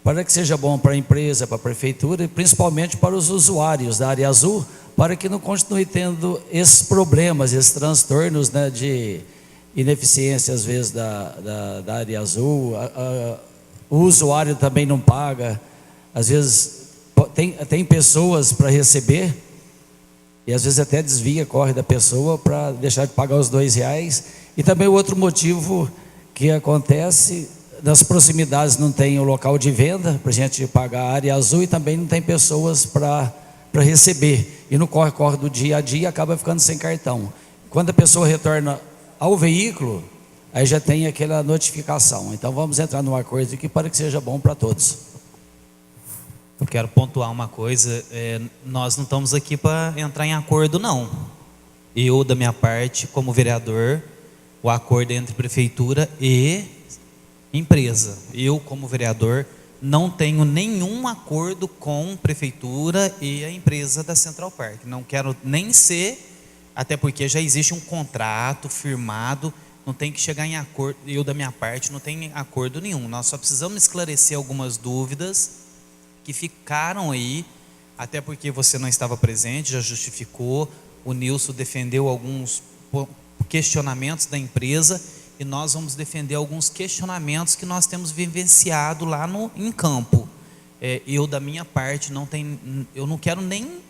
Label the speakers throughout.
Speaker 1: para que seja bom para a empresa, para a prefeitura e principalmente para os usuários da área azul, para que não continue tendo esses problemas, esses transtornos, né, de ineficiência às vezes da área azul. O usuário também não paga, às vezes tem pessoas para receber e às vezes até desvia, corre da pessoa para deixar de pagar os R$2. E também o outro motivo que acontece, nas proximidades não tem o local de venda para a gente pagar a área azul e também não tem pessoas para receber, e no corre-corre do dia a dia acaba ficando sem cartão. Quando a pessoa retorna ao veículo, aí já tem aquela notificação. Então vamos entrar num acordo aqui para que seja bom para todos.
Speaker 2: Eu quero pontuar uma coisa, nós não estamos aqui para entrar em acordo não. Eu, da minha parte, como vereador, o acordo é entre prefeitura e empresa. Eu, como vereador, não tenho nenhum acordo com prefeitura e a empresa da Central Park. Não quero nem ser, até porque já existe um contrato firmado, não tem que chegar em acordo. Eu, da minha parte, não tenho acordo nenhum. Nós só precisamos esclarecer algumas dúvidas que ficaram aí, até porque você não estava presente, já justificou. O Nilson defendeu alguns questionamentos da empresa e nós vamos defender alguns questionamentos que nós temos vivenciado lá em campo. Eu, da minha parte, eu não quero nem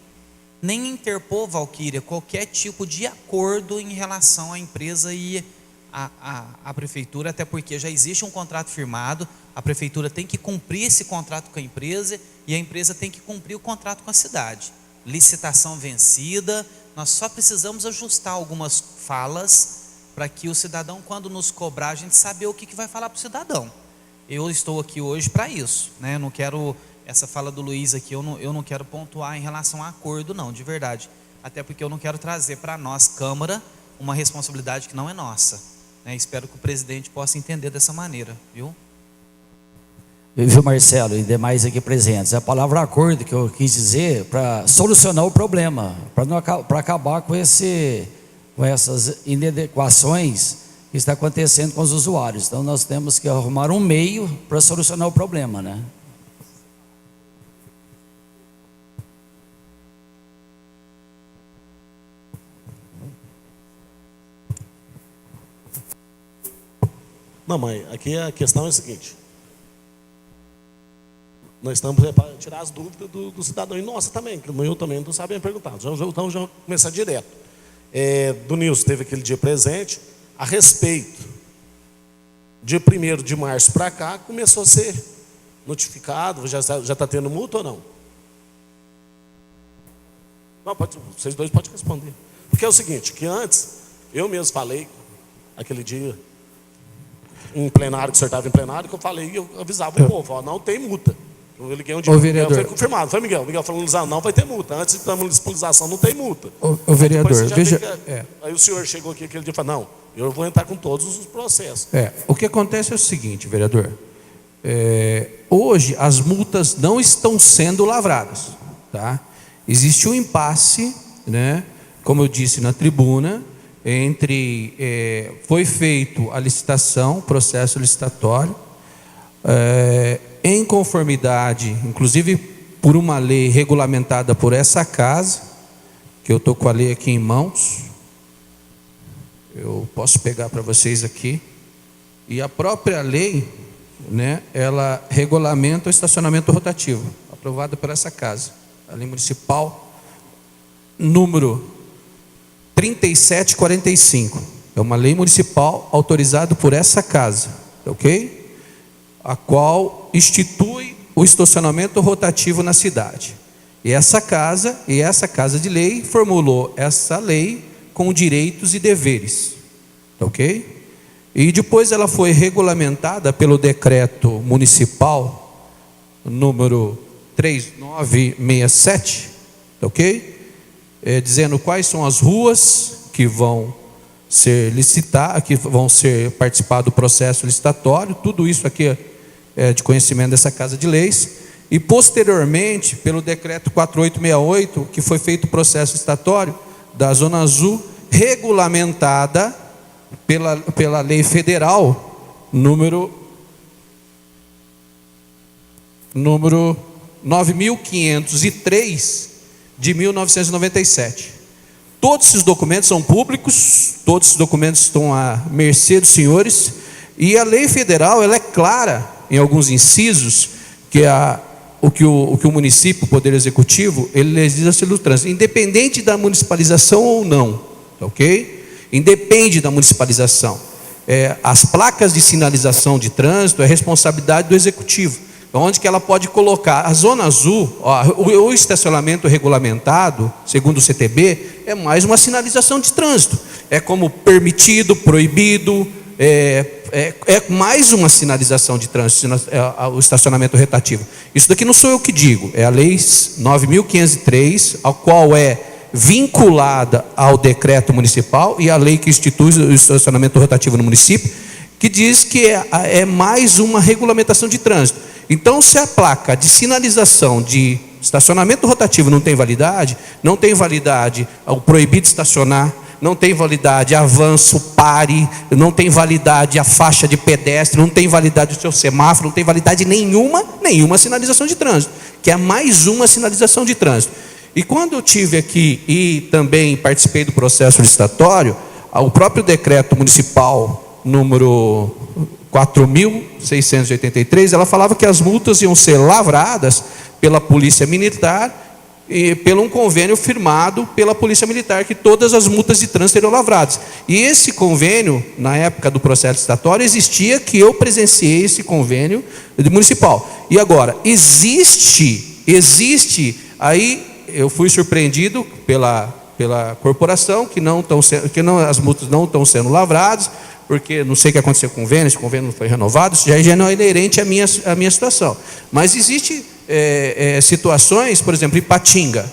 Speaker 2: interpor, Valquíria, qualquer tipo de acordo em relação à empresa e à prefeitura, até porque já existe um contrato firmado, a prefeitura tem que cumprir esse contrato com a empresa e a empresa tem que cumprir o contrato com a cidade. Licitação vencida, nós só precisamos ajustar algumas falas para que o cidadão, quando nos cobrar, a gente saber o que vai falar para o cidadão. Eu estou aqui hoje para isso, né? Eu não quero, essa fala do Luiz aqui, eu não quero pontuar em relação a acordo não, de verdade, até porque eu não quero trazer para nós, Câmara, uma responsabilidade que não é nossa, né? Espero que o presidente possa entender dessa maneira, viu?
Speaker 1: Viu, Marcelo, e demais aqui presentes, a palavra acordo que eu quis dizer para solucionar o problema, para acabar com essas inadequações que está acontecendo com os usuários. Então nós temos que arrumar um meio para solucionar o problema, né?
Speaker 3: Mamãe, aqui a questão é a seguinte: nós estamos para tirar as dúvidas do cidadão, e nossa também, que eu também não sabia perguntar. Então já vou começar direto. Do Nilson teve aquele dia presente, a respeito de 1º de março para cá, começou a ser notificado, já está tendo multa ou não? Não, vocês dois podem responder. Porque é o seguinte, que antes, eu mesmo falei, aquele dia, em plenário, que o senhor estava em plenário, que eu falei, eu avisava o povo, ó, não tem multa. Eu liguei um dia,
Speaker 4: vereador,
Speaker 3: foi confirmado, foi Miguel. Miguel falou, não vai ter multa. Antes da municipalização não tem multa.
Speaker 4: O vereador, veja.
Speaker 3: Aí o senhor chegou aqui aquele dia e falou, não, eu vou entrar com todos os processos.
Speaker 4: O que acontece é o seguinte, vereador. Hoje as multas não estão sendo lavradas, tá? Existe um impasse, né? Como eu disse na tribuna, foi feito a licitação, processo licitatório, em conformidade, inclusive por uma lei regulamentada por essa casa, que eu estou com a lei aqui em mãos, eu posso pegar para vocês aqui, e a própria lei, né, ela regulamenta o estacionamento rotativo, aprovada por essa casa, a lei municipal número 3745, é uma lei municipal autorizada por essa casa, ok? A qual institui o estacionamento rotativo na cidade. E essa casa de lei formulou essa lei com direitos e deveres, ok? E depois ela foi regulamentada pelo decreto municipal número 3967, ok? Dizendo quais são as ruas que vão ser que vão ser participar do processo licitatório. Tudo isso aqui de conhecimento dessa Casa de Leis, e posteriormente, pelo decreto 4868, que foi feito o processo licitatório da Zona Azul, regulamentada pela lei federal número número 9.503 de 1997. Todos esses documentos são públicos, todos esses documentos estão à mercê dos senhores, e a lei federal ela é clara em alguns incisos que o que o município, o Poder Executivo, ele legisla do trânsito, independente da municipalização ou não, ok? Independe da municipalização. As placas de sinalização de trânsito é responsabilidade do Executivo, onde que ela pode colocar. A zona azul, o estacionamento regulamentado, segundo o CTB, é mais uma sinalização de trânsito. É como permitido, proibido, é mais uma sinalização de trânsito, o estacionamento rotativo. Isso daqui não sou eu que digo, é a Lei 9.503, a qual é vinculada ao decreto municipal e a lei que institui o estacionamento rotativo no município, que diz que é mais uma regulamentação de trânsito. Então, se a placa de sinalização de estacionamento rotativo não tem validade o proibido estacionar, não tem validade avanço, pare, não tem validade a faixa de pedestre, não tem validade o seu semáforo, não tem validade nenhuma sinalização de trânsito, que é mais uma sinalização de trânsito. E quando eu tive aqui e também participei do processo licitatório, o próprio decreto municipal número 4.683, ela falava que as multas iam ser lavradas pela Polícia Militar e pelo um convênio firmado pela Polícia Militar, que todas as multas de trânsito seriam lavradas. E esse convênio, na época do processo licitatório, existia, que eu presenciei esse convênio municipal. E agora, existe, aí eu fui surpreendido pela corporação, que as multas não estão sendo lavradas, porque não sei o que aconteceu com o convênio, se o convênio não foi renovado, isso já não é inerente à minha situação. Mas existe situações, por exemplo, Ipatinga,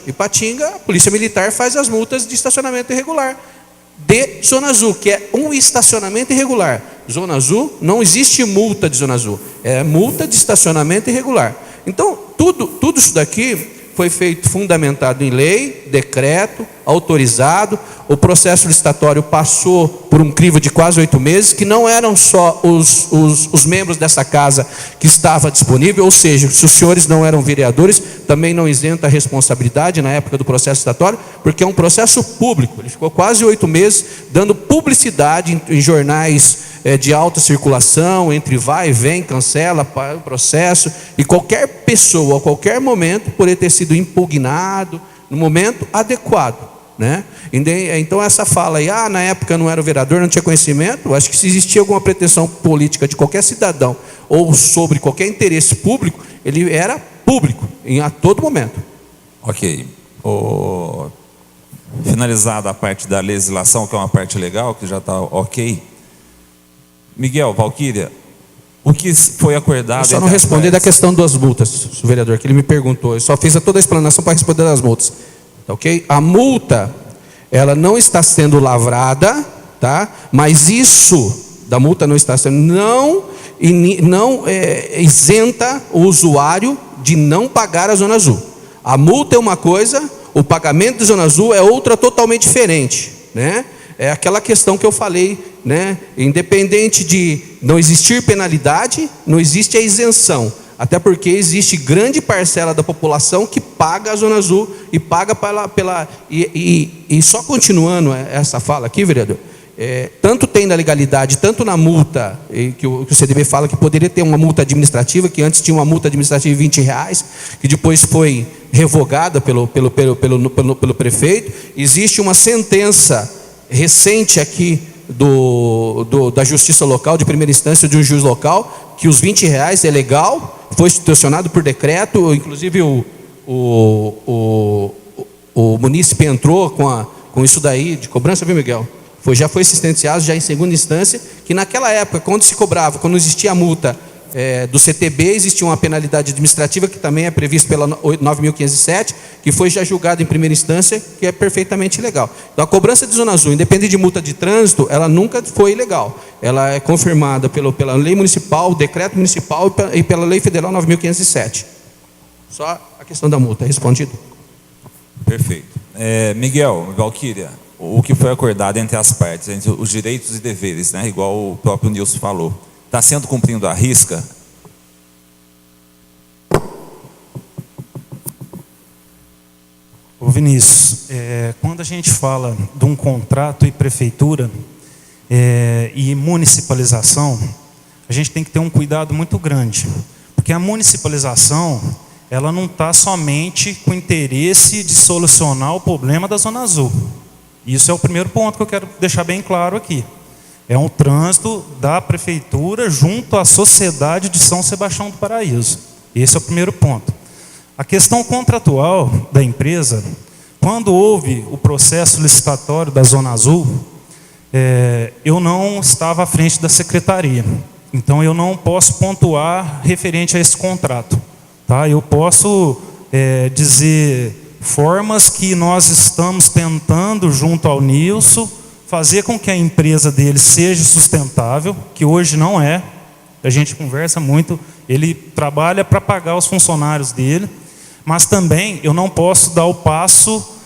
Speaker 4: a Polícia Militar faz as multas de estacionamento irregular de Zona Azul, que é um estacionamento irregular. Zona Azul, não existe multa de Zona Azul, é multa de estacionamento irregular. Então, tudo isso daqui foi feito fundamentado em lei, decreto, autorizado. O processo licitatório passou por um crivo de quase 8 meses, que não eram só os membros dessa casa que estava disponível, ou seja, se os senhores não eram vereadores, também não isenta a responsabilidade na época do processo licitatório, porque é um processo público. Ele ficou quase 8 meses dando publicidade em jornais de alta circulação, entre vai e vem, cancela o processo, e qualquer pessoa, a qualquer momento, poderia ter sido impugnado no momento adequado, né? Então essa fala aí, na época eu não era o vereador, não tinha conhecimento. Eu acho que se existia alguma pretensão política de qualquer cidadão, ou sobre qualquer interesse público, ele era público a todo momento.
Speaker 5: Ok. Finalizada a parte da legislação, que é uma parte legal, que já está ok. Miguel, Valquíria, o que foi acordado...
Speaker 4: Eu só não respondi da questão das multas, vereador, que ele me perguntou. Eu só fiz toda a explanação para responder das multas. Tá, ok? A multa, ela não está sendo lavrada, tá? Mas isso da multa não está sendo... Não isenta o usuário de não pagar a Zona Azul. A multa é uma coisa, o pagamento de Zona Azul é outra totalmente diferente, né? É aquela questão que eu falei, né? Independente de não existir penalidade, não existe a isenção. Até porque existe grande parcela da população que paga a Zona Azul e paga e só continuando essa fala aqui, vereador, tanto tem na legalidade, tanto na multa, que o CDB fala que poderia ter uma multa administrativa, que antes tinha uma multa administrativa de R$20, que depois foi revogada pelo prefeito. Existe uma sentença recente aqui da justiça local, de primeira instância, de um juiz local, que os R$20 é legal, foi institucionado por decreto, inclusive o munícipe entrou com isso daí, de cobrança, viu, Miguel? Já foi assistenciado já em segunda instância, que naquela época, quando se cobrava, quando existia a multa do CTB, existia uma penalidade administrativa, que também é prevista pela 9.507, que foi já julgada em primeira instância, que é perfeitamente legal. Então a cobrança de Zona Azul, independente de multa de trânsito, ela nunca foi ilegal. Ela é confirmada pela lei municipal, decreto municipal e pela lei federal 9.507. Só a questão da multa, respondido.
Speaker 5: Perfeito. Miguel, Valquíria, o que foi acordado entre as partes, entre os direitos e deveres, né? Igual o próprio Nilson falou, está sendo cumprido à risca?
Speaker 6: Vinícius, quando a gente fala de um contrato e prefeitura e municipalização, a gente tem que ter um cuidado muito grande, porque a municipalização, ela não está somente com o interesse de solucionar o problema da Zona Azul. Isso é o primeiro ponto que eu quero deixar bem claro aqui. É um trânsito da prefeitura junto à sociedade de São Sebastião do Paraíso. Esse é o primeiro ponto. A questão contratual da empresa, quando houve o processo licitatório da Zona Azul, eu não estava à frente da secretaria. Então eu não posso pontuar referente a esse contrato. Tá? Eu posso dizer formas que nós estamos tentando, junto ao Nilson, fazer com que a empresa dele seja sustentável, que hoje não é. A gente conversa muito, ele trabalha para pagar os funcionários dele, mas também eu não posso dar o passo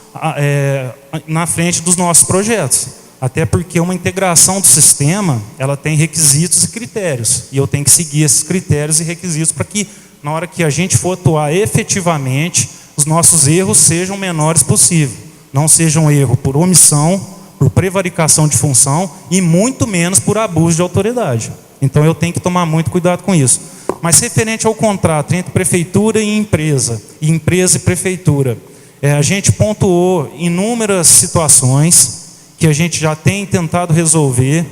Speaker 6: na frente dos nossos projetos. Até porque uma integração do sistema, ela tem requisitos e critérios. E eu tenho que seguir esses critérios e requisitos para que, na hora que a gente for atuar efetivamente, os nossos erros sejam menores possível. Não sejam erro por omissão, por prevaricação de função e muito menos por abuso de autoridade. Então eu tenho que tomar muito cuidado com isso. Mas referente ao contrato entre prefeitura e empresa e prefeitura, a gente pontuou inúmeras situações que a gente já tem tentado resolver.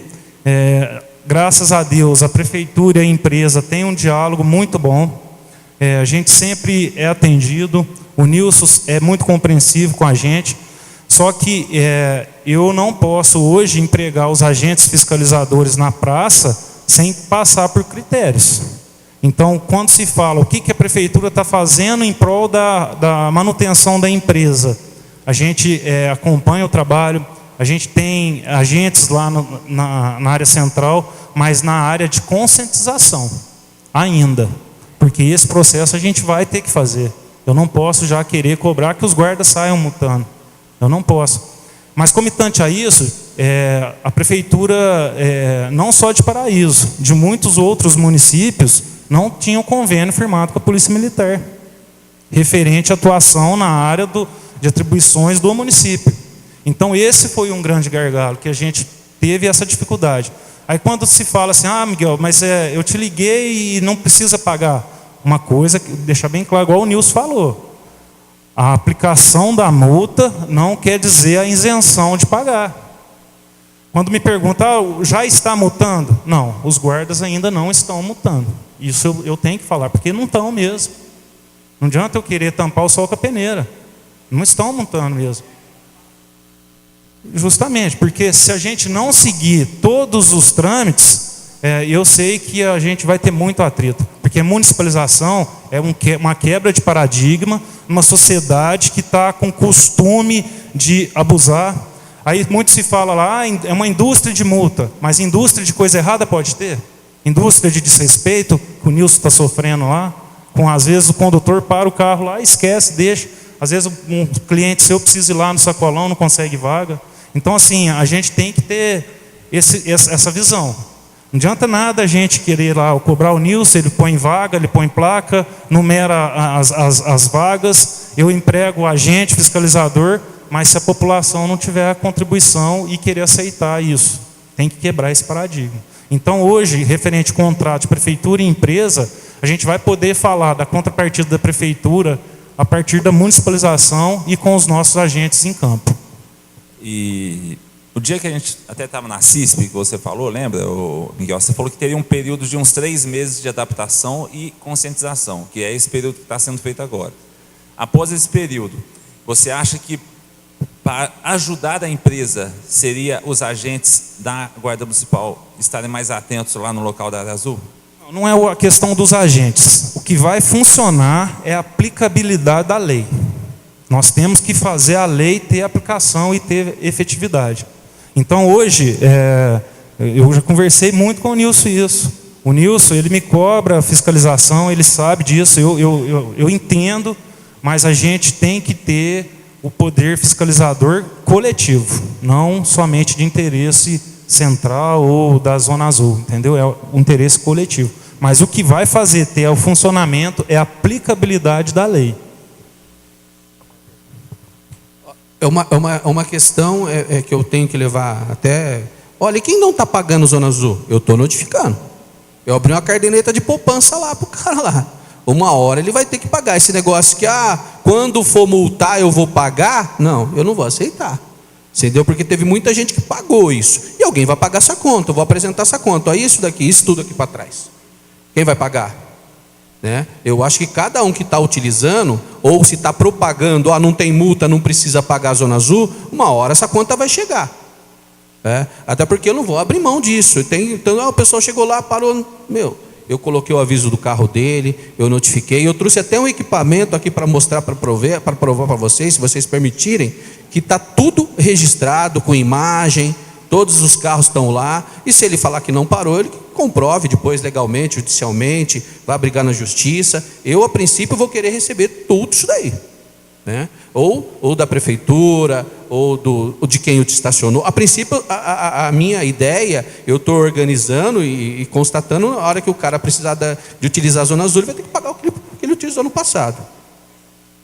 Speaker 6: Graças a Deus, a prefeitura e a empresa têm um diálogo muito bom. A gente sempre é atendido. O Nilson é muito compreensivo com a gente. Só que eu não posso hoje empregar os agentes fiscalizadores na praça sem passar por critérios. Então, quando se fala o que a prefeitura está fazendo em prol da manutenção da empresa, a gente acompanha o trabalho. A gente tem agentes lá na área central, mas na área de conscientização ainda. Porque esse processo a gente vai ter que fazer. Eu não posso já querer cobrar que os guardas saiam multando. Eu não posso. Mas, comitante a isso, a prefeitura, não só de Paraíso, de muitos outros municípios, não tinham convênio firmado com a Polícia Militar, referente à atuação na área de atribuições do município. Então, esse foi um grande gargalo, que a gente teve essa dificuldade. Aí, quando se fala assim, Miguel, mas eu te liguei e não precisa pagar. Uma coisa, deixar bem claro, igual o Nilson falou. A aplicação da multa não quer dizer a isenção de pagar. Quando me perguntam, já está multando? Não, os guardas ainda não estão multando. Isso eu tenho que falar, porque não estão mesmo. Não adianta eu querer tampar o sol com a peneira. Não estão multando mesmo. Justamente, porque se a gente não seguir todos os trâmites, eu sei que a gente vai ter muito atrito. Porque a municipalização é uma quebra de paradigma, uma sociedade que está com costume de abusar. Aí muito se fala lá, é uma indústria de multa, mas indústria de coisa errada pode ter? Indústria de desrespeito, que o Nilson está sofrendo lá, às vezes o condutor para o carro lá, esquece, deixa. Às vezes um cliente seu precisa ir lá no sacolão, não consegue vaga. Então, assim, a gente tem que ter essa visão. Não adianta nada a gente querer lá cobrar o Nilson, ele põe vaga, ele põe placa, numera as vagas, eu emprego o agente fiscalizador, mas se a população não tiver a contribuição e querer aceitar isso, tem que quebrar esse paradigma. Então, hoje, referente ao contrato de prefeitura e empresa, a gente vai poder falar da contrapartida da prefeitura a partir da municipalização e com os nossos agentes em campo.
Speaker 5: E o dia que a gente até estava na CISP, que você falou, lembra, Miguel? Você falou que teria um período de uns 3 meses de adaptação e conscientização, que é esse período que está sendo feito agora. Após esse período, você acha que para ajudar a empresa seria os agentes da Guarda Municipal estarem mais atentos lá no local da área azul?
Speaker 6: Não é a questão dos agentes. O que vai funcionar é a aplicabilidade da lei. Nós temos que fazer a lei ter aplicação e ter efetividade. Então, hoje, eu já conversei muito com o Nilson isso. O Nilson, ele me cobra a fiscalização, ele sabe disso, eu entendo, mas a gente tem que ter o poder fiscalizador coletivo, não somente de interesse central ou da Zona Azul, entendeu? É um interesse coletivo. Mas o que vai fazer ter o funcionamento é a aplicabilidade da lei.
Speaker 4: uma questão que eu tenho que levar até... Olha, e quem não está pagando Zona Azul? Eu estou notificando. Eu abri uma caderneta de poupança lá para o cara lá. Uma hora ele vai ter que pagar. Esse negócio que, quando for multar eu vou pagar. Não, eu não vou aceitar. Entendeu? Porque teve muita gente que pagou isso. E alguém vai pagar essa conta. Eu vou apresentar essa conta. Olha isso daqui, isso tudo aqui para trás. Quem vai pagar? Né? Eu acho que cada um que está utilizando, ou se está propagando, não tem multa, não precisa pagar a Zona Azul, uma hora essa conta vai chegar. Até porque eu não vou abrir mão disso. Então a pessoa chegou lá, parou, eu coloquei o aviso do carro dele, eu notifiquei, eu trouxe até um equipamento aqui para mostrar, para provar para vocês, se vocês permitirem, que está tudo registrado com imagem, todos os carros estão lá, e se ele falar que não parou, ele comprove depois legalmente, judicialmente, vai brigar na justiça. Eu, a princípio, vou querer receber tudo isso daí, né? Ou da prefeitura, ou de quem o estacionou. A princípio, a minha ideia, eu estou organizando e constatando, na hora que o cara precisar de utilizar a Zona Azul, ele vai ter que pagar o que ele utilizou no passado,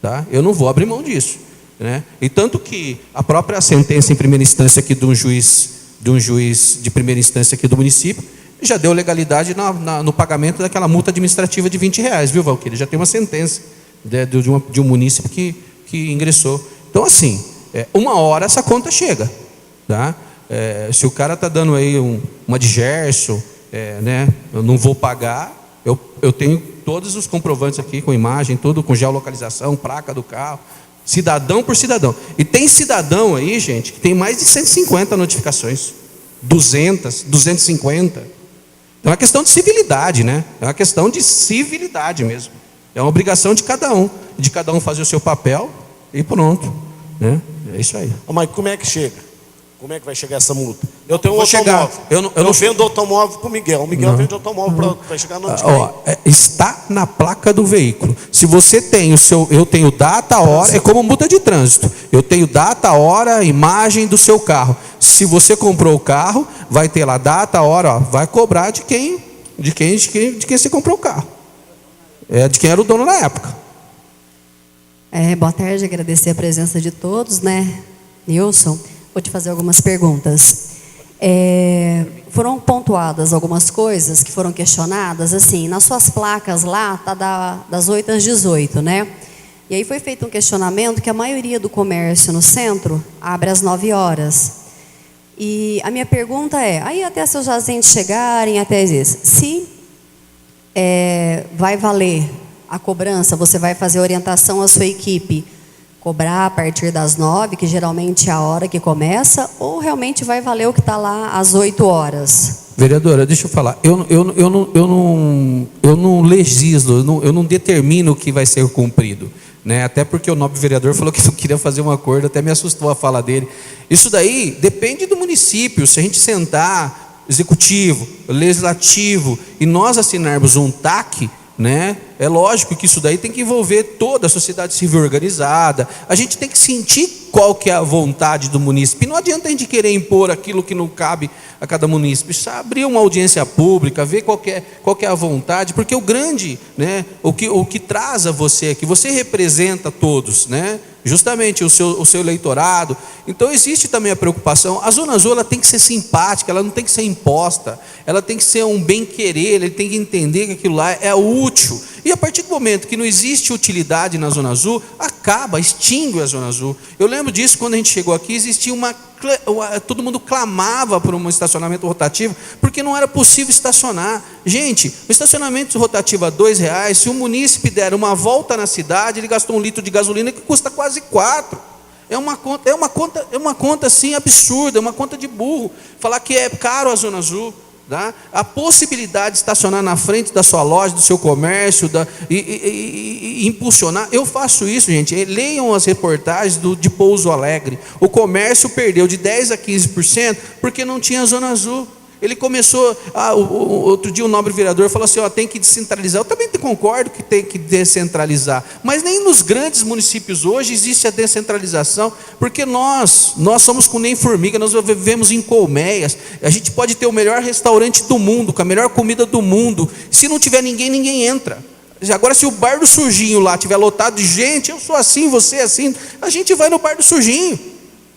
Speaker 4: tá? Eu não vou abrir mão disso, né? E tanto que a própria sentença em primeira instância aqui de um juiz de primeira instância aqui do município já deu legalidade no pagamento daquela multa administrativa de R$20, viu, Valquíria? Já tem uma sentença de um município que ingressou. Então, assim, uma hora essa conta chega, tá? Se o cara está dando aí uma de Gerson, né, eu não vou pagar, eu tenho todos os comprovantes aqui com imagem, tudo com geolocalização, placa do carro, cidadão por cidadão. E tem cidadão aí, gente, que tem mais de 150 notificações, 200, 250. É uma questão de civilidade, né? É uma questão de civilidade mesmo. É uma obrigação de cada um fazer o seu papel e pronto, né? É isso aí.
Speaker 3: Mas como é que chega? Como é que vai chegar essa multa? Eu tenho um
Speaker 4: chegar,
Speaker 3: automóvel. Eu vendo automóvel para o Miguel. O Miguel vende automóvel vai chegar no
Speaker 4: está na placa do veículo. Se você tem eu tenho data, hora, é como multa de trânsito. Eu tenho data, hora, imagem do seu carro. Se você comprou o carro, vai ter lá data, hora, vai cobrar de quem você comprou o carro. De quem era o dono na época.
Speaker 7: Boa tarde, agradecer a presença de todos, né, Nilson? Vou te fazer algumas perguntas. Foram pontuadas algumas coisas que foram questionadas, assim, nas suas placas lá, está das 8 às 18, né? E aí foi feito um questionamento que a maioria do comércio no centro abre às 9 horas. E a minha pergunta aí até seus agentes chegarem, até isso, se vai valer a cobrança, você vai fazer orientação à sua equipe, cobrar a partir das 9, que geralmente é a hora que começa, ou realmente vai valer o que está lá às 8 horas?
Speaker 4: Vereadora, deixa eu falar, eu não legislo, eu não determino o que vai ser cumprido, né? Até porque o nobre vereador falou que não queria fazer um acordo, até me assustou a fala dele. Isso daí depende do município. Se a gente sentar, executivo, legislativo, e nós assinarmos um TAC, né? É lógico que isso daí tem que envolver toda a sociedade civil organizada. A gente tem que sentir qual que é a vontade do munícipe. Não adianta a gente querer impor aquilo que não cabe a cada munícipe. Precisa abrir uma audiência pública, ver qual que é a vontade, porque o grande, né, o que traz a você aqui, você representa todos, né? Justamente o seu eleitorado. Então existe também a preocupação. A Zona Azul ela tem que ser simpática, ela não tem que ser imposta, ela tem que ser um bem-querer, ele tem que entender que aquilo lá é útil. E a partir do momento que não existe utilidade na Zona Azul, extingue a Zona Azul. Eu lembro disso quando a gente chegou aqui, existia todo mundo clamava por um estacionamento rotativo, porque não era possível estacionar. Gente, o estacionamento rotativo a R$2, se o munícipe der uma volta na cidade, ele gastou 1 litro de gasolina que custa quase 4. É uma conta assim absurda, é uma conta de burro. Falar que é caro a Zona Azul. Tá? A possibilidade de estacionar na frente da sua loja, do seu comércio, e impulsionar. Eu faço isso, gente. Leiam as reportagens de Pouso Alegre. O comércio perdeu de 10% a 15% porque não tinha Zona Azul. Ele começou, outro dia o nobre vereador falou assim, tem que descentralizar. Eu também concordo que tem que descentralizar, mas nem nos grandes municípios hoje existe a descentralização, porque nós somos com nem formiga, nós vivemos em colmeias. A gente pode ter o melhor restaurante do mundo, com a melhor comida do mundo, se não tiver ninguém entra. Agora, se o bar do sujinho lá estiver lotado de gente, eu sou assim, você é assim, a gente vai no bar do sujinho.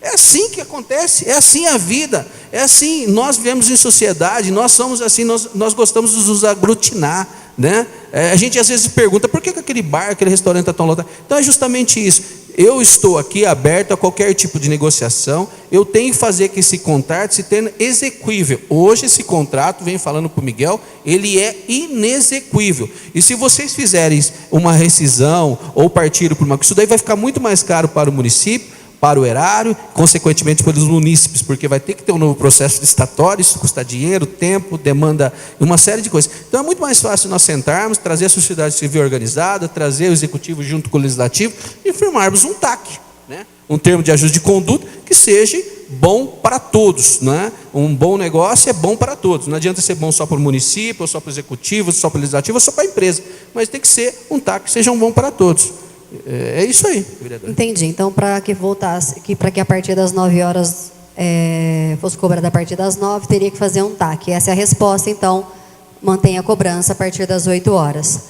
Speaker 4: É assim que acontece, é assim a vida, é assim, nós vivemos em sociedade, nós somos assim, nós gostamos de nos aglutinar, né? A gente às vezes pergunta, por que aquele bar, aquele restaurante está tão lotado? Então é justamente isso. Eu estou aqui aberto a qualquer tipo de negociação. Eu tenho que fazer que esse contrato se tenha exequível. Hoje esse contrato, vem falando para o Miguel, ele é inexequível. E se vocês fizerem uma rescisão ou partiram por uma... Isso daí vai ficar muito mais caro para o município, para o erário, consequentemente pelos munícipes, porque vai ter que ter um novo processo licitatório, isso custa dinheiro, tempo, demanda uma série de coisas. Então é muito mais fácil nós sentarmos, trazer a sociedade civil organizada, trazer o executivo junto com o legislativo e firmarmos um TAC, né? Um termo de ajuste de conduta que seja bom para todos, né? Um bom negócio é bom para todos, não adianta ser bom só para o município, ou só para o executivo, só para o legislativo, ou só para a empresa, mas tem que ser um TAC que seja bom para todos. É isso aí, vereador.
Speaker 7: Entendi. Então, para que voltasse, para que a partir das 9 horas fosse cobrada a partir das 9, teria que fazer um TAC. Essa é a resposta, então, mantém a cobrança a partir das 8 horas.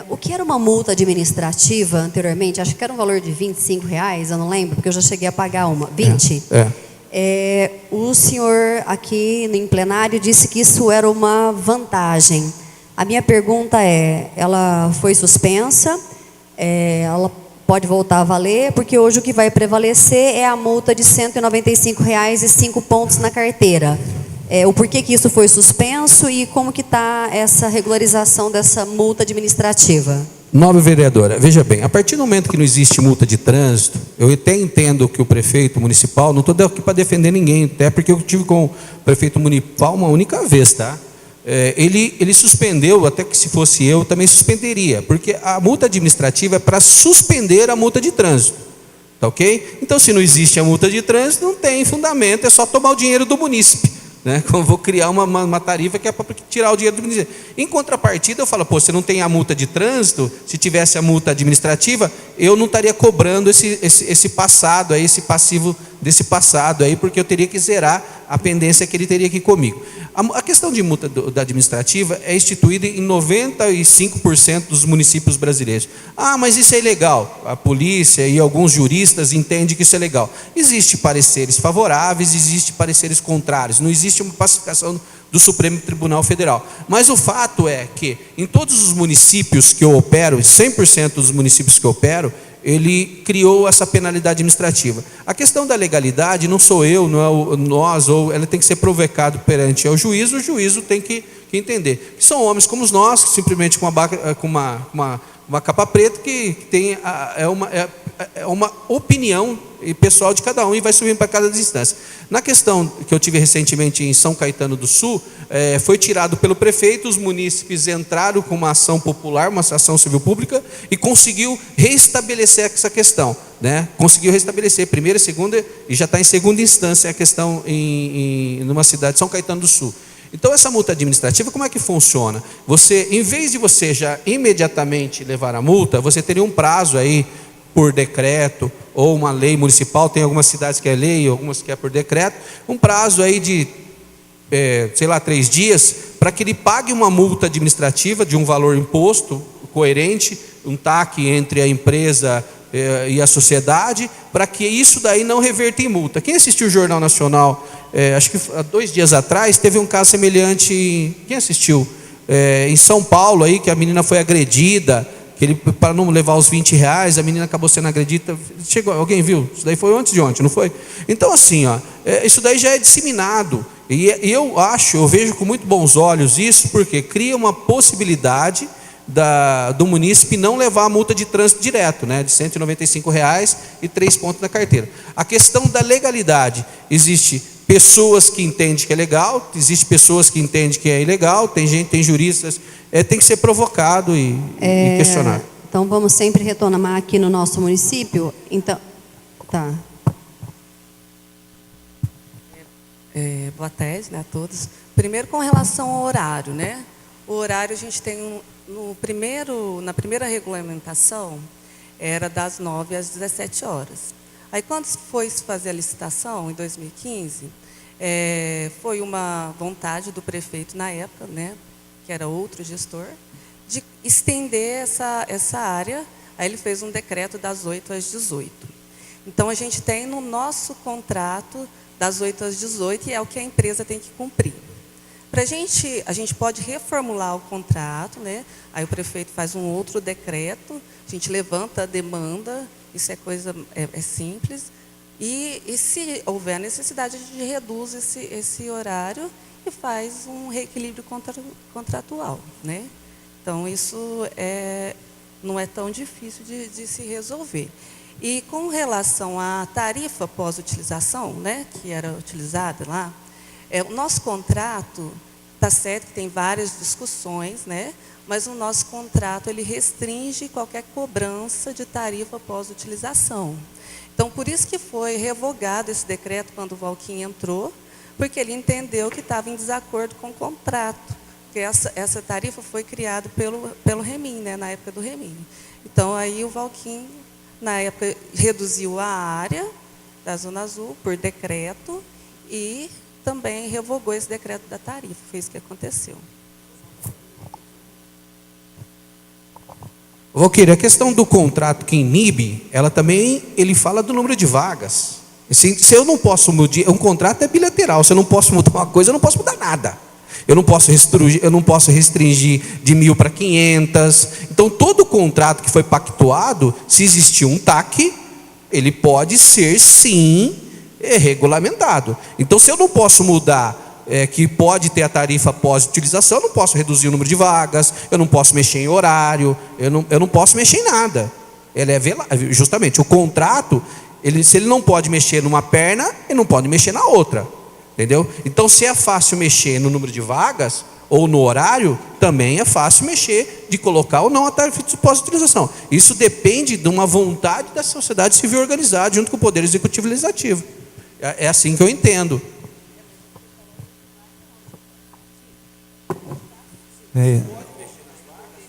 Speaker 7: O que era uma multa administrativa anteriormente, acho que era um valor de R$25, eu não lembro, porque eu já cheguei a pagar uma. 20? O senhor aqui em plenário disse que isso era uma vantagem. A minha pergunta ela foi suspensa? Ela pode voltar a valer, porque hoje o que vai prevalecer é a multa de R$195 e 5 pontos na carteira. O porquê que isso foi suspenso e como que está essa regularização dessa multa administrativa?
Speaker 4: Nobre vereadora, veja bem, a partir do momento que não existe multa de trânsito, eu até entendo que o prefeito municipal, não estou aqui para defender ninguém, até porque eu tive com o prefeito municipal uma única vez, tá? Ele suspendeu, até que se fosse eu, também suspenderia, porque a multa administrativa é para suspender a multa de trânsito, tá ok? Então, se não existe a multa de trânsito, não tem fundamento, é só tomar o dinheiro do munícipe, né? Como eu vou criar uma tarifa que é para tirar o dinheiro do município. Em contrapartida, eu falo, você não tem a multa de trânsito, se tivesse a multa administrativa, eu não estaria cobrando esse passado, aí, esse passivo desse passado, aí, porque eu teria que zerar a pendência que ele teria aqui comigo. A questão de multa da administrativa é instituída em 95% dos municípios brasileiros. Mas isso é ilegal. A polícia e alguns juristas entendem que isso é legal. Existem pareceres favoráveis, existem pareceres contrários. Não existe uma pacificação do Supremo Tribunal Federal. Mas o fato é que em todos os municípios que eu opero, 100% dos municípios que eu opero, ele criou essa penalidade administrativa. A questão da legalidade não sou eu, não é nós, ou ela tem que ser provocado perante o juízo tem que entender. Que são homens como nós, simplesmente com uma capa preta, que tem uma opinião pessoal de cada um e vai subindo para cada instância. Na questão que eu tive recentemente em São Caetano do Sul, foi tirado pelo prefeito, os munícipes entraram com uma ação popular, uma ação civil pública, e conseguiu restabelecer essa questão, né? Conseguiu restabelecer primeira, segunda, e já está em segunda instância a questão numa cidade de São Caetano do Sul. Então, essa multa administrativa, como é que funciona? Você, em vez de você já imediatamente levar a multa, você teria um prazo aí, por decreto, ou uma lei municipal, tem algumas cidades que é lei, algumas que é por decreto, um prazo aí de, 3 dias, para que ele pague uma multa administrativa de um valor imposto coerente, um TAC entre a empresa e a sociedade, para que isso daí não reverta em multa. Quem assistiu o Jornal Nacional, acho que há 2 dias atrás, teve um caso semelhante, quem assistiu? Em São Paulo, aí, que a menina foi agredida, que ele, para não levar os R$20, a menina acabou sendo agredida. Alguém viu? Isso daí foi antes de ontem, não foi? Então, assim, isso daí já é disseminado. E eu vejo com muito bons olhos isso, porque cria uma possibilidade do munícipe não levar a multa de trânsito direto, né, de R$195 e 3 pontos na carteira. A questão da legalidade, existe pessoas que entendem que é legal, existe pessoas que entendem que é ilegal, tem juristas, tem que ser provocado e questionado.
Speaker 7: Então vamos sempre retomar aqui no nosso município. Então, tá.
Speaker 8: Boa tarde, né, a todos. Primeiro, com relação ao horário, né? O horário a gente tem na primeira regulamentação era das 9 às 17 horas. Aí quando foi fazer a licitação em 2015, foi uma vontade do prefeito na época, né, que era outro gestor, de estender essa área. Aí ele fez um decreto das 8 às 18. Então, a gente tem no nosso contrato das 8 às 18 e é o que a empresa tem que cumprir. A gente pode reformular o contrato, né? Aí o prefeito faz um outro decreto, a gente levanta a demanda, isso é coisa simples. E se houver necessidade, a gente reduz esse horário e faz um reequilíbrio contratual, né? Então, isso não é tão difícil de se resolver. E com relação à tarifa pós-utilização, né, que era utilizada lá, o nosso contrato, está certo que tem várias discussões, né, mas o nosso contrato ele restringe qualquer cobrança de tarifa pós-utilização. Então, por isso que foi revogado esse decreto quando o Valquim entrou, porque ele entendeu que estava em desacordo com o contrato, porque essa tarifa foi criada pelo Remin, né, na época do Remin. Então, aí o Valquim, na época, reduziu a área da Zona Azul por decreto e também revogou esse decreto da tarifa. Foi isso que aconteceu.
Speaker 4: Valquíria, a questão do contrato que inibe, ele fala do número de vagas. Se eu não posso mudar, um contrato é bilateral, se eu não posso mudar uma coisa, eu não posso mudar nada. Eu não posso restringir de 1.000 para 500. Então, todo contrato que foi pactuado, se existir um TAC, ele pode ser, sim, regulamentado. Então, se eu não posso mudar, que pode ter a tarifa pós-utilização, eu não posso reduzir o número de vagas, eu não posso mexer em horário, eu não posso mexer em nada. Justamente, o contrato, se ele não pode mexer numa perna, ele não pode mexer na outra. Entendeu? Então, se é fácil mexer no número de vagas ou no horário, também é fácil mexer de colocar ou não a tarifa de pós-utilização. Isso depende de uma vontade da sociedade civil organizada junto com o Poder Executivo e Legislativo. É assim que eu entendo.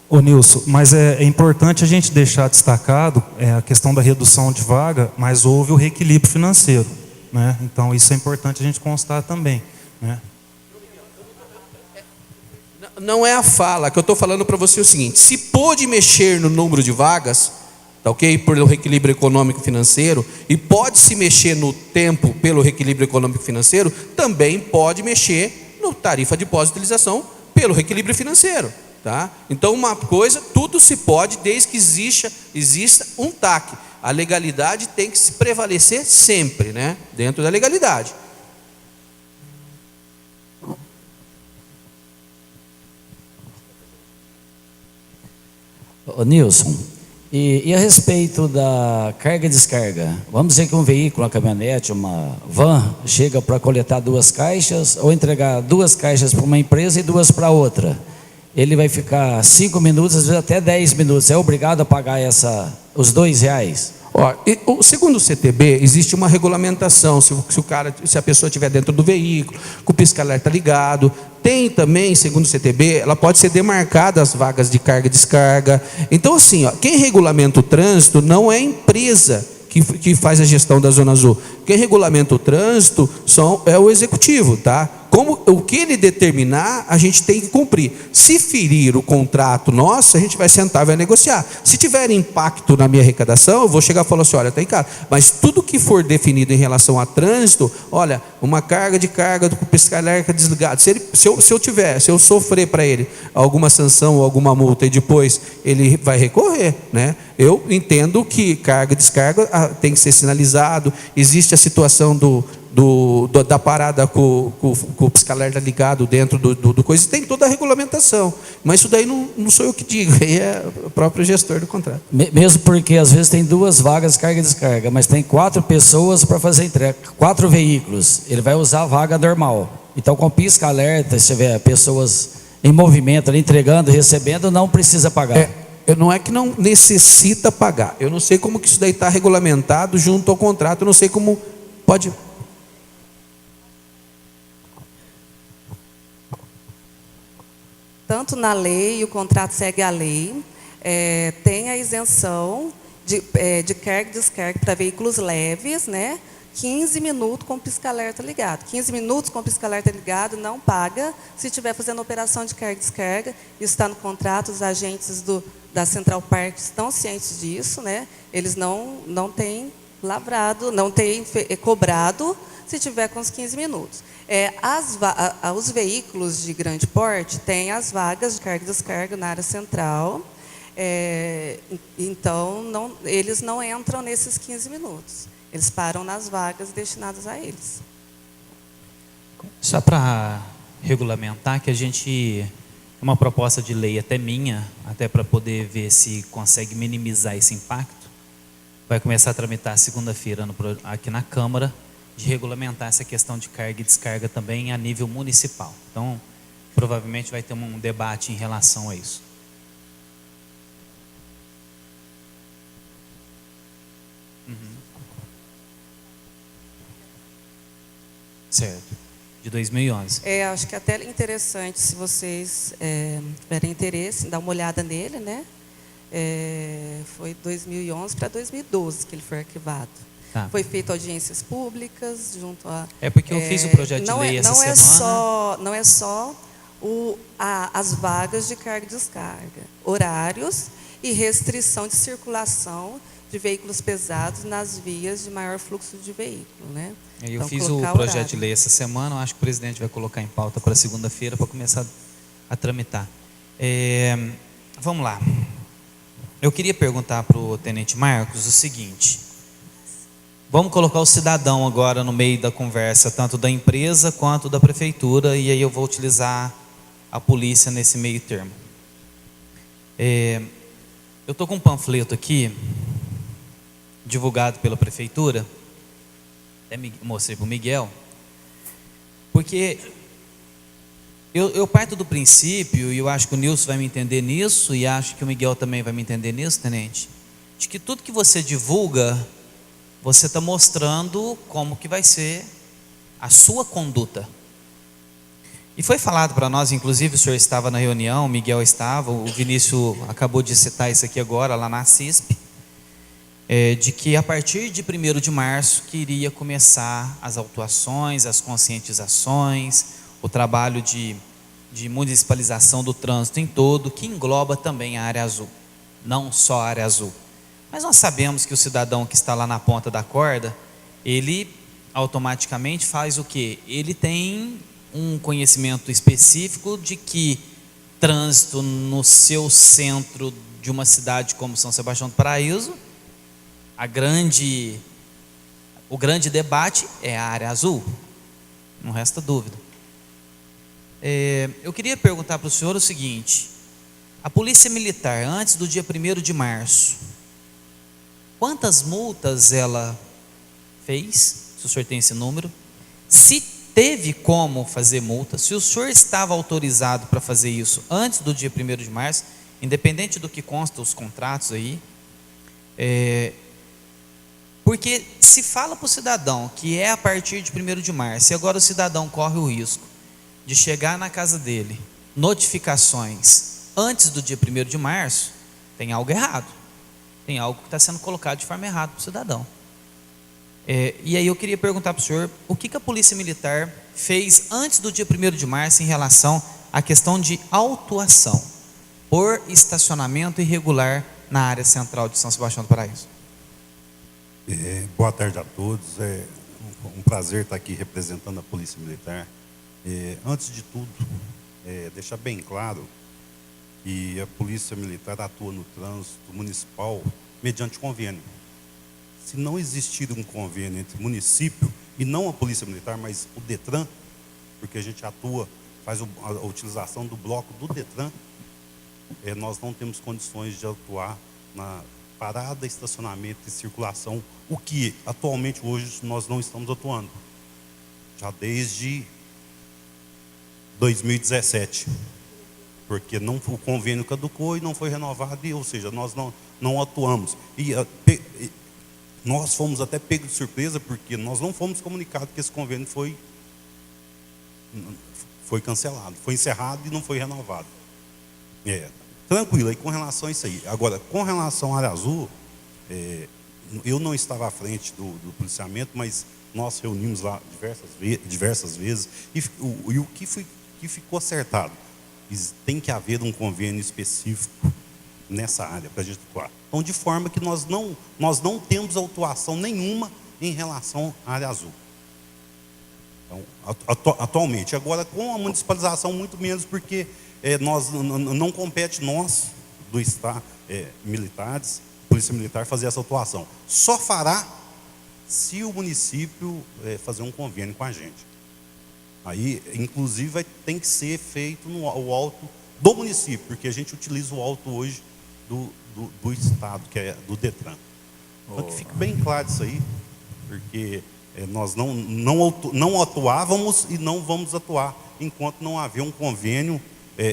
Speaker 6: Ô Nilson, mas é importante a gente deixar destacado a questão da redução de vaga, mas houve o reequilíbrio financeiro, né? Então isso é importante a gente constar também, né?
Speaker 4: Não é a fala que eu estou falando para você o seguinte: se pôde mexer no número de vagas, tá ok? Pelo reequilíbrio econômico financeiro, e pode se mexer no tempo pelo reequilíbrio econômico financeiro, também pode mexer no tarifa de pós-utilização pelo reequilíbrio financeiro, tá? Então, uma coisa, tudo se pode desde que exista um TAC. A legalidade tem que se prevalecer sempre, né? Dentro da legalidade.
Speaker 1: Ô Nilson, e a respeito da carga e descarga? Vamos dizer que um veículo, uma caminhonete, uma van, chega para coletar 2 caixas ou entregar 2 caixas para uma empresa e 2 para outra. Ele vai ficar 5 minutos, às vezes até 10 minutos. É obrigado a pagar os R$2?
Speaker 4: Segundo o CTB, existe uma regulamentação. Se a pessoa estiver dentro do veículo, com o pisca-alerta ligado. Tem também, segundo o CTB, ela pode ser demarcada as vagas de carga e descarga. Então, assim, quem regulamenta o trânsito não é a empresa que faz a gestão da Zona Azul. Quem regulamenta o trânsito é o executivo, tá? O que ele determinar, a gente tem que cumprir. Se ferir o contrato nosso, a gente vai sentar e vai negociar. Se tiver impacto na minha arrecadação, eu vou chegar e falar assim: olha, tá em casa. Mas tudo que for definido em relação a trânsito, olha, uma carga de carga com pisca-alerta desligado. Se eu sofrer para ele alguma sanção ou alguma multa e depois ele vai recorrer, né? Eu entendo que carga e descarga tem que ser sinalizado. Existe a situação da parada com o pisca-alerta ligado dentro do coisa, tem toda a regulamentação, mas isso daí não sou eu que digo, aí é o próprio gestor do contrato.
Speaker 1: Mesmo porque às vezes tem 2 vagas carga e descarga, mas tem 4 pessoas para fazer entrega, 4 veículos, ele vai usar a vaga normal. Então, com pisca-alerta, se tiver pessoas em movimento ali, entregando, recebendo, não precisa pagar.
Speaker 4: Não é que não necessita pagar, eu não sei como que isso daí está regulamentado junto ao contrato, eu não sei como pode...
Speaker 8: Tanto na lei, o contrato segue a lei, tem a isenção de carga e descarga para veículos leves, né? 15 minutos com o pisca-alerta ligado. 15 minutos com o pisca-alerta ligado, não paga. Se estiver fazendo operação de carga e descarga, isso está no contrato, os agentes da Central Park estão cientes disso, né? Eles não têm lavrado, não têm cobrado se tiver com os 15 minutos. Os veículos de grande porte têm as vagas de carga e descarga na área central, então eles não entram nesses 15 minutos. Eles param nas vagas destinadas a eles.
Speaker 2: Só para regulamentar, que a gente, uma proposta de lei até minha, até para poder ver se consegue minimizar esse impacto, vai começar a tramitar segunda-feira aqui na Câmara, de regulamentar essa questão de carga e descarga também a nível municipal. Então, provavelmente vai ter um debate em relação a isso. Certo. De 2011.
Speaker 8: Acho que é até interessante, se vocês tiverem interesse, dar uma olhada nele, né? Foi 2011 para 2012 que ele foi arquivado.
Speaker 2: Tá.
Speaker 8: Foi feito audiências públicas junto a...
Speaker 2: Porque eu fiz o projeto de lei essa semana.
Speaker 8: Não é só as vagas de carga e descarga, horários e restrição de circulação de veículos pesados nas vias de maior fluxo de veículo, né?
Speaker 2: Eu
Speaker 8: então,
Speaker 2: fiz o projeto de lei essa semana, acho que o presidente vai colocar em pauta para segunda-feira para começar a tramitar. Vamos lá. Eu queria perguntar para o Tenente Marcos o seguinte: vamos colocar o cidadão agora no meio da conversa, tanto da empresa quanto da prefeitura, e aí eu vou utilizar a polícia nesse meio termo. Eu estou com um panfleto aqui, divulgado pela prefeitura, até mostrei para o Miguel, porque eu parto do princípio, e eu acho que o Nilson vai me entender nisso, e acho que o Miguel também vai me entender nisso, tenente, de que tudo que você divulga, você está mostrando como que vai ser a sua conduta. E foi falado para nós, inclusive o senhor estava na reunião, o Miguel estava, o Vinícius acabou de citar isso aqui agora, lá na CISP, de que a partir de 1º de março que iria começar as autuações, as conscientizações, o trabalho de municipalização do trânsito em todo, que engloba também a área azul, não só a área azul. Mas nós sabemos que o cidadão que está lá na ponta da corda, ele automaticamente faz o quê? Ele tem um conhecimento específico de que trânsito no seu centro de uma cidade como São Sebastião do Paraíso, o grande debate é a área azul, não resta dúvida. Eu queria perguntar para o senhor o seguinte: a Polícia Militar, antes do dia 1º de março, quantas multas ela fez? Se o senhor tem esse número. Se teve como fazer multa, se o senhor estava autorizado para fazer isso antes do dia 1º de março, independente do que consta os contratos aí, porque se fala para o cidadão que é a partir de 1º de março, e agora o cidadão corre o risco de chegar na casa dele, notificações antes do dia 1º de março, tem algo errado, tem algo que está sendo colocado de forma errada para o cidadão. E aí eu queria perguntar para o senhor, o que a Polícia Militar fez antes do dia 1º de março em relação à questão de autuação por estacionamento irregular na área central de São Sebastião do Paraíso?
Speaker 9: Boa tarde a todos, é um prazer estar aqui representando a Polícia Militar. Antes de tudo, deixar bem claro que a Polícia Militar atua no trânsito municipal mediante convênio. Se não existir um convênio entre o município, e não a Polícia Militar, mas o DETRAN, porque a gente atua, faz a utilização do bloco do DETRAN, nós não temos condições de atuar na parada, estacionamento e circulação, o que atualmente hoje nós não estamos atuando, já desde 2017, porque o convênio caducou e não foi renovado, ou seja, nós não atuamos. Nós fomos até pegos de surpresa, porque nós não fomos comunicados que esse convênio foi cancelado, foi encerrado e não foi renovado. Tranquilo, aí com relação a isso aí. Agora, com relação à área azul, eu não estava à frente do policiamento, mas nós reunimos lá diversas vezes, e o que ficou acertado? Tem que haver um convênio específico nessa área para a gente atuar. Então, de forma que nós não temos autuação nenhuma em relação à área azul. Então, atualmente. Agora, com a municipalização, muito menos, porque não compete nós, do Estado, militares, Polícia Militar, fazer essa atuação. Só fará se o município fazer um convênio com a gente. Aí, inclusive, tem que ser feito no alto do município, porque a gente utiliza o alto hoje do Estado, que é do Detran. Então, que fique bem claro isso aí, porque nós não atuávamos e não vamos atuar enquanto não haver um convênio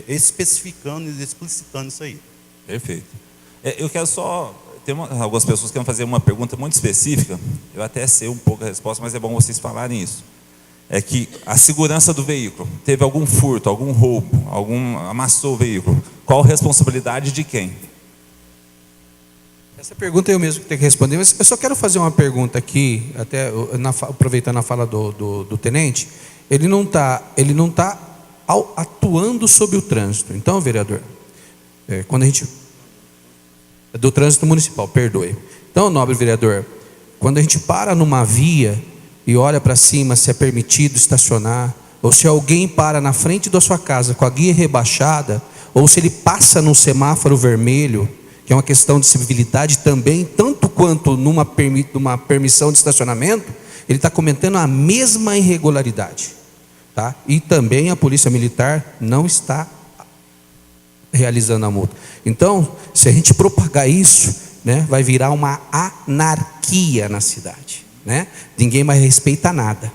Speaker 9: especificando e explicitando isso aí.
Speaker 5: Perfeito. Eu quero só... Tem algumas pessoas que querem fazer uma pergunta muito específica. Eu até sei um pouco a resposta, mas é bom vocês falarem isso. É que a segurança do veículo, teve algum furto, algum roubo, amassou o veículo, qual a responsabilidade de quem?
Speaker 4: Essa pergunta eu mesmo que tenho que responder, mas eu só quero fazer uma pergunta aqui, até aproveitando a fala do tenente. Ele não tá atuando sobre o trânsito. Então, vereador, quando a gente... do trânsito municipal, perdoe. Então, nobre vereador, quando a gente para numa via e olha para cima se é permitido estacionar, ou se alguém para na frente da sua casa com a guia rebaixada, ou se ele passa num semáforo vermelho, que é uma questão de civilidade também, tanto quanto numa permissão de estacionamento, ele está cometendo a mesma irregularidade, tá? E também a Polícia Militar não está realizando a multa. Então, se a gente propagar isso, né, vai virar uma anarquia na cidade, né? Ninguém mais respeita nada,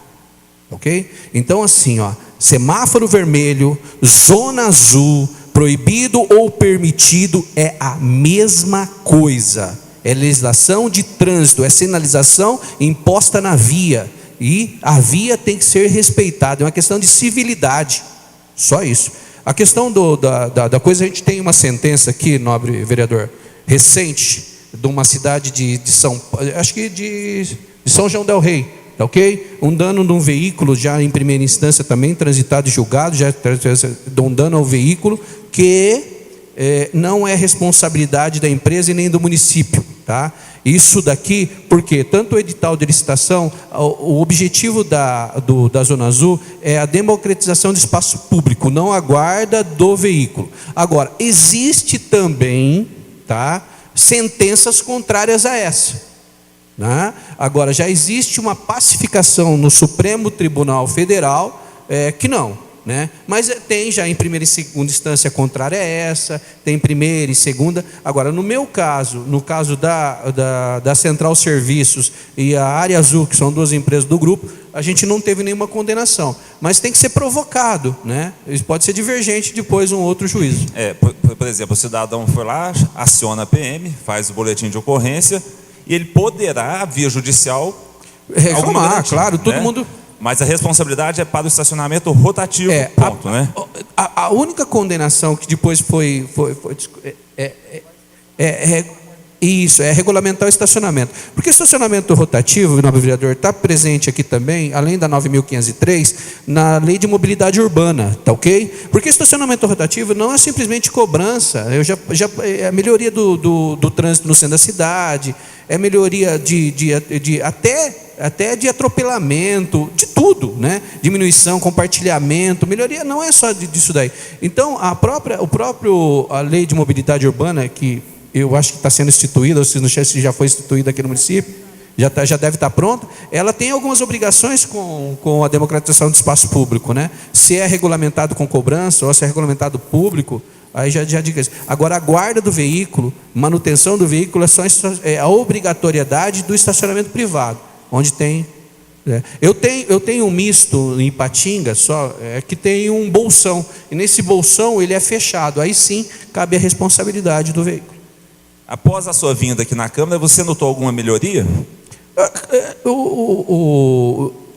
Speaker 4: ok? Então, assim, semáforo vermelho, zona azul, proibido ou permitido é a mesma coisa. É legislação de trânsito, é sinalização imposta na via, e a via tem que ser respeitada. É uma questão de civilidade, só isso. A questão da coisa, a gente tem uma sentença aqui, nobre vereador, recente, de uma cidade de São João del Rei, tá ok? Um dano de um veículo, já em primeira instância também, transitado e julgado, já de um dano ao veículo, que não é responsabilidade da empresa e nem do município, tá? Isso daqui, porque tanto o edital de licitação, o objetivo da Zona Azul é a democratização do espaço público, não a guarda do veículo. Agora, existe também, tá, sentenças contrárias a essa, né? Agora, já existe uma pacificação no Supremo Tribunal Federal que não, né? Mas tem já em primeira e segunda instância contrária a essa, tem primeira e segunda. Agora, no meu caso, no caso da Central Serviços e a Área Azul, que são duas empresas do grupo, a gente não teve nenhuma condenação, mas tem que ser provocado, né? Isso pode ser divergente depois um outro juízo.
Speaker 5: Por exemplo, o cidadão foi lá, aciona a PM, faz o boletim de ocorrência e ele poderá, via judicial,
Speaker 4: reclamar, claro, todo mundo...
Speaker 5: Mas a responsabilidade é para o estacionamento rotativo, ponto, né?
Speaker 4: A única condenação que depois foi isso, é regulamentar o estacionamento. Porque o estacionamento rotativo, nobre vereador, está presente aqui também, além da 9.503, na Lei de Mobilidade Urbana, tá ok? Porque estacionamento rotativo não é simplesmente cobrança, é a melhoria do trânsito no centro da cidade, é melhoria até de atropelamento, de tudo, né? Diminuição, compartilhamento, melhoria, não é só disso daí. Então, a Lei de Mobilidade Urbana, que eu acho que está sendo instituída, ou se não sei se já foi instituída aqui no município, já deve estar pronta, ela tem algumas obrigações com a democratização do espaço público, né? Se é regulamentado com cobrança, ou se é regulamentado público, aí já diga isso. Agora, a guarda do veículo, manutenção do veículo, é a obrigatoriedade do estacionamento privado, onde tem... Eu tenho um misto em Ipatinga, que tem um bolsão, e nesse bolsão ele é fechado, aí sim cabe a responsabilidade do veículo.
Speaker 5: Após a sua vinda aqui na Câmara, você notou alguma melhoria?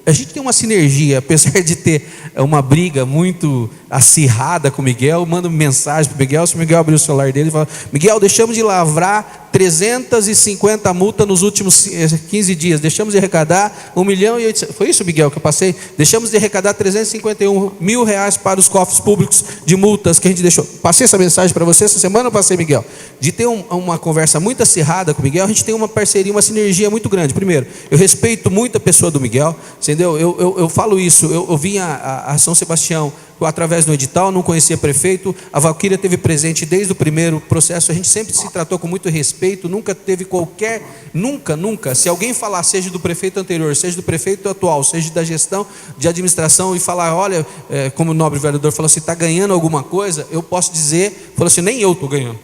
Speaker 4: A gente tem uma sinergia, apesar de ter uma briga muito acirrada com o Miguel. Eu mando mensagem para o Miguel, se o Miguel abrir o celular dele e fala: Miguel, deixamos de lavrar 350 multas nos últimos 15 dias. Deixamos de arrecadar 1.800.000. Foi isso, Miguel, que eu passei? Deixamos de arrecadar 351 mil reais para os cofres públicos de multas que a gente deixou. Passei essa mensagem para você essa semana, eu passei, Miguel. De ter uma conversa muito acirrada com o Miguel, a gente tem uma parceria, uma sinergia muito grande. Primeiro, eu respeito muito a pessoa do Miguel, entendeu? Eu falo isso, eu vim a São Sebastião através do edital, não conhecia prefeito, a Valquíria teve presente desde o primeiro processo, a gente sempre se tratou com muito respeito, nunca teve qualquer, nunca, se alguém falar, seja do prefeito anterior, seja do prefeito atual, seja da gestão de administração, e falar, olha, como o nobre vereador falou, se está ganhando alguma coisa, eu posso dizer, falou assim, nem eu estou ganhando,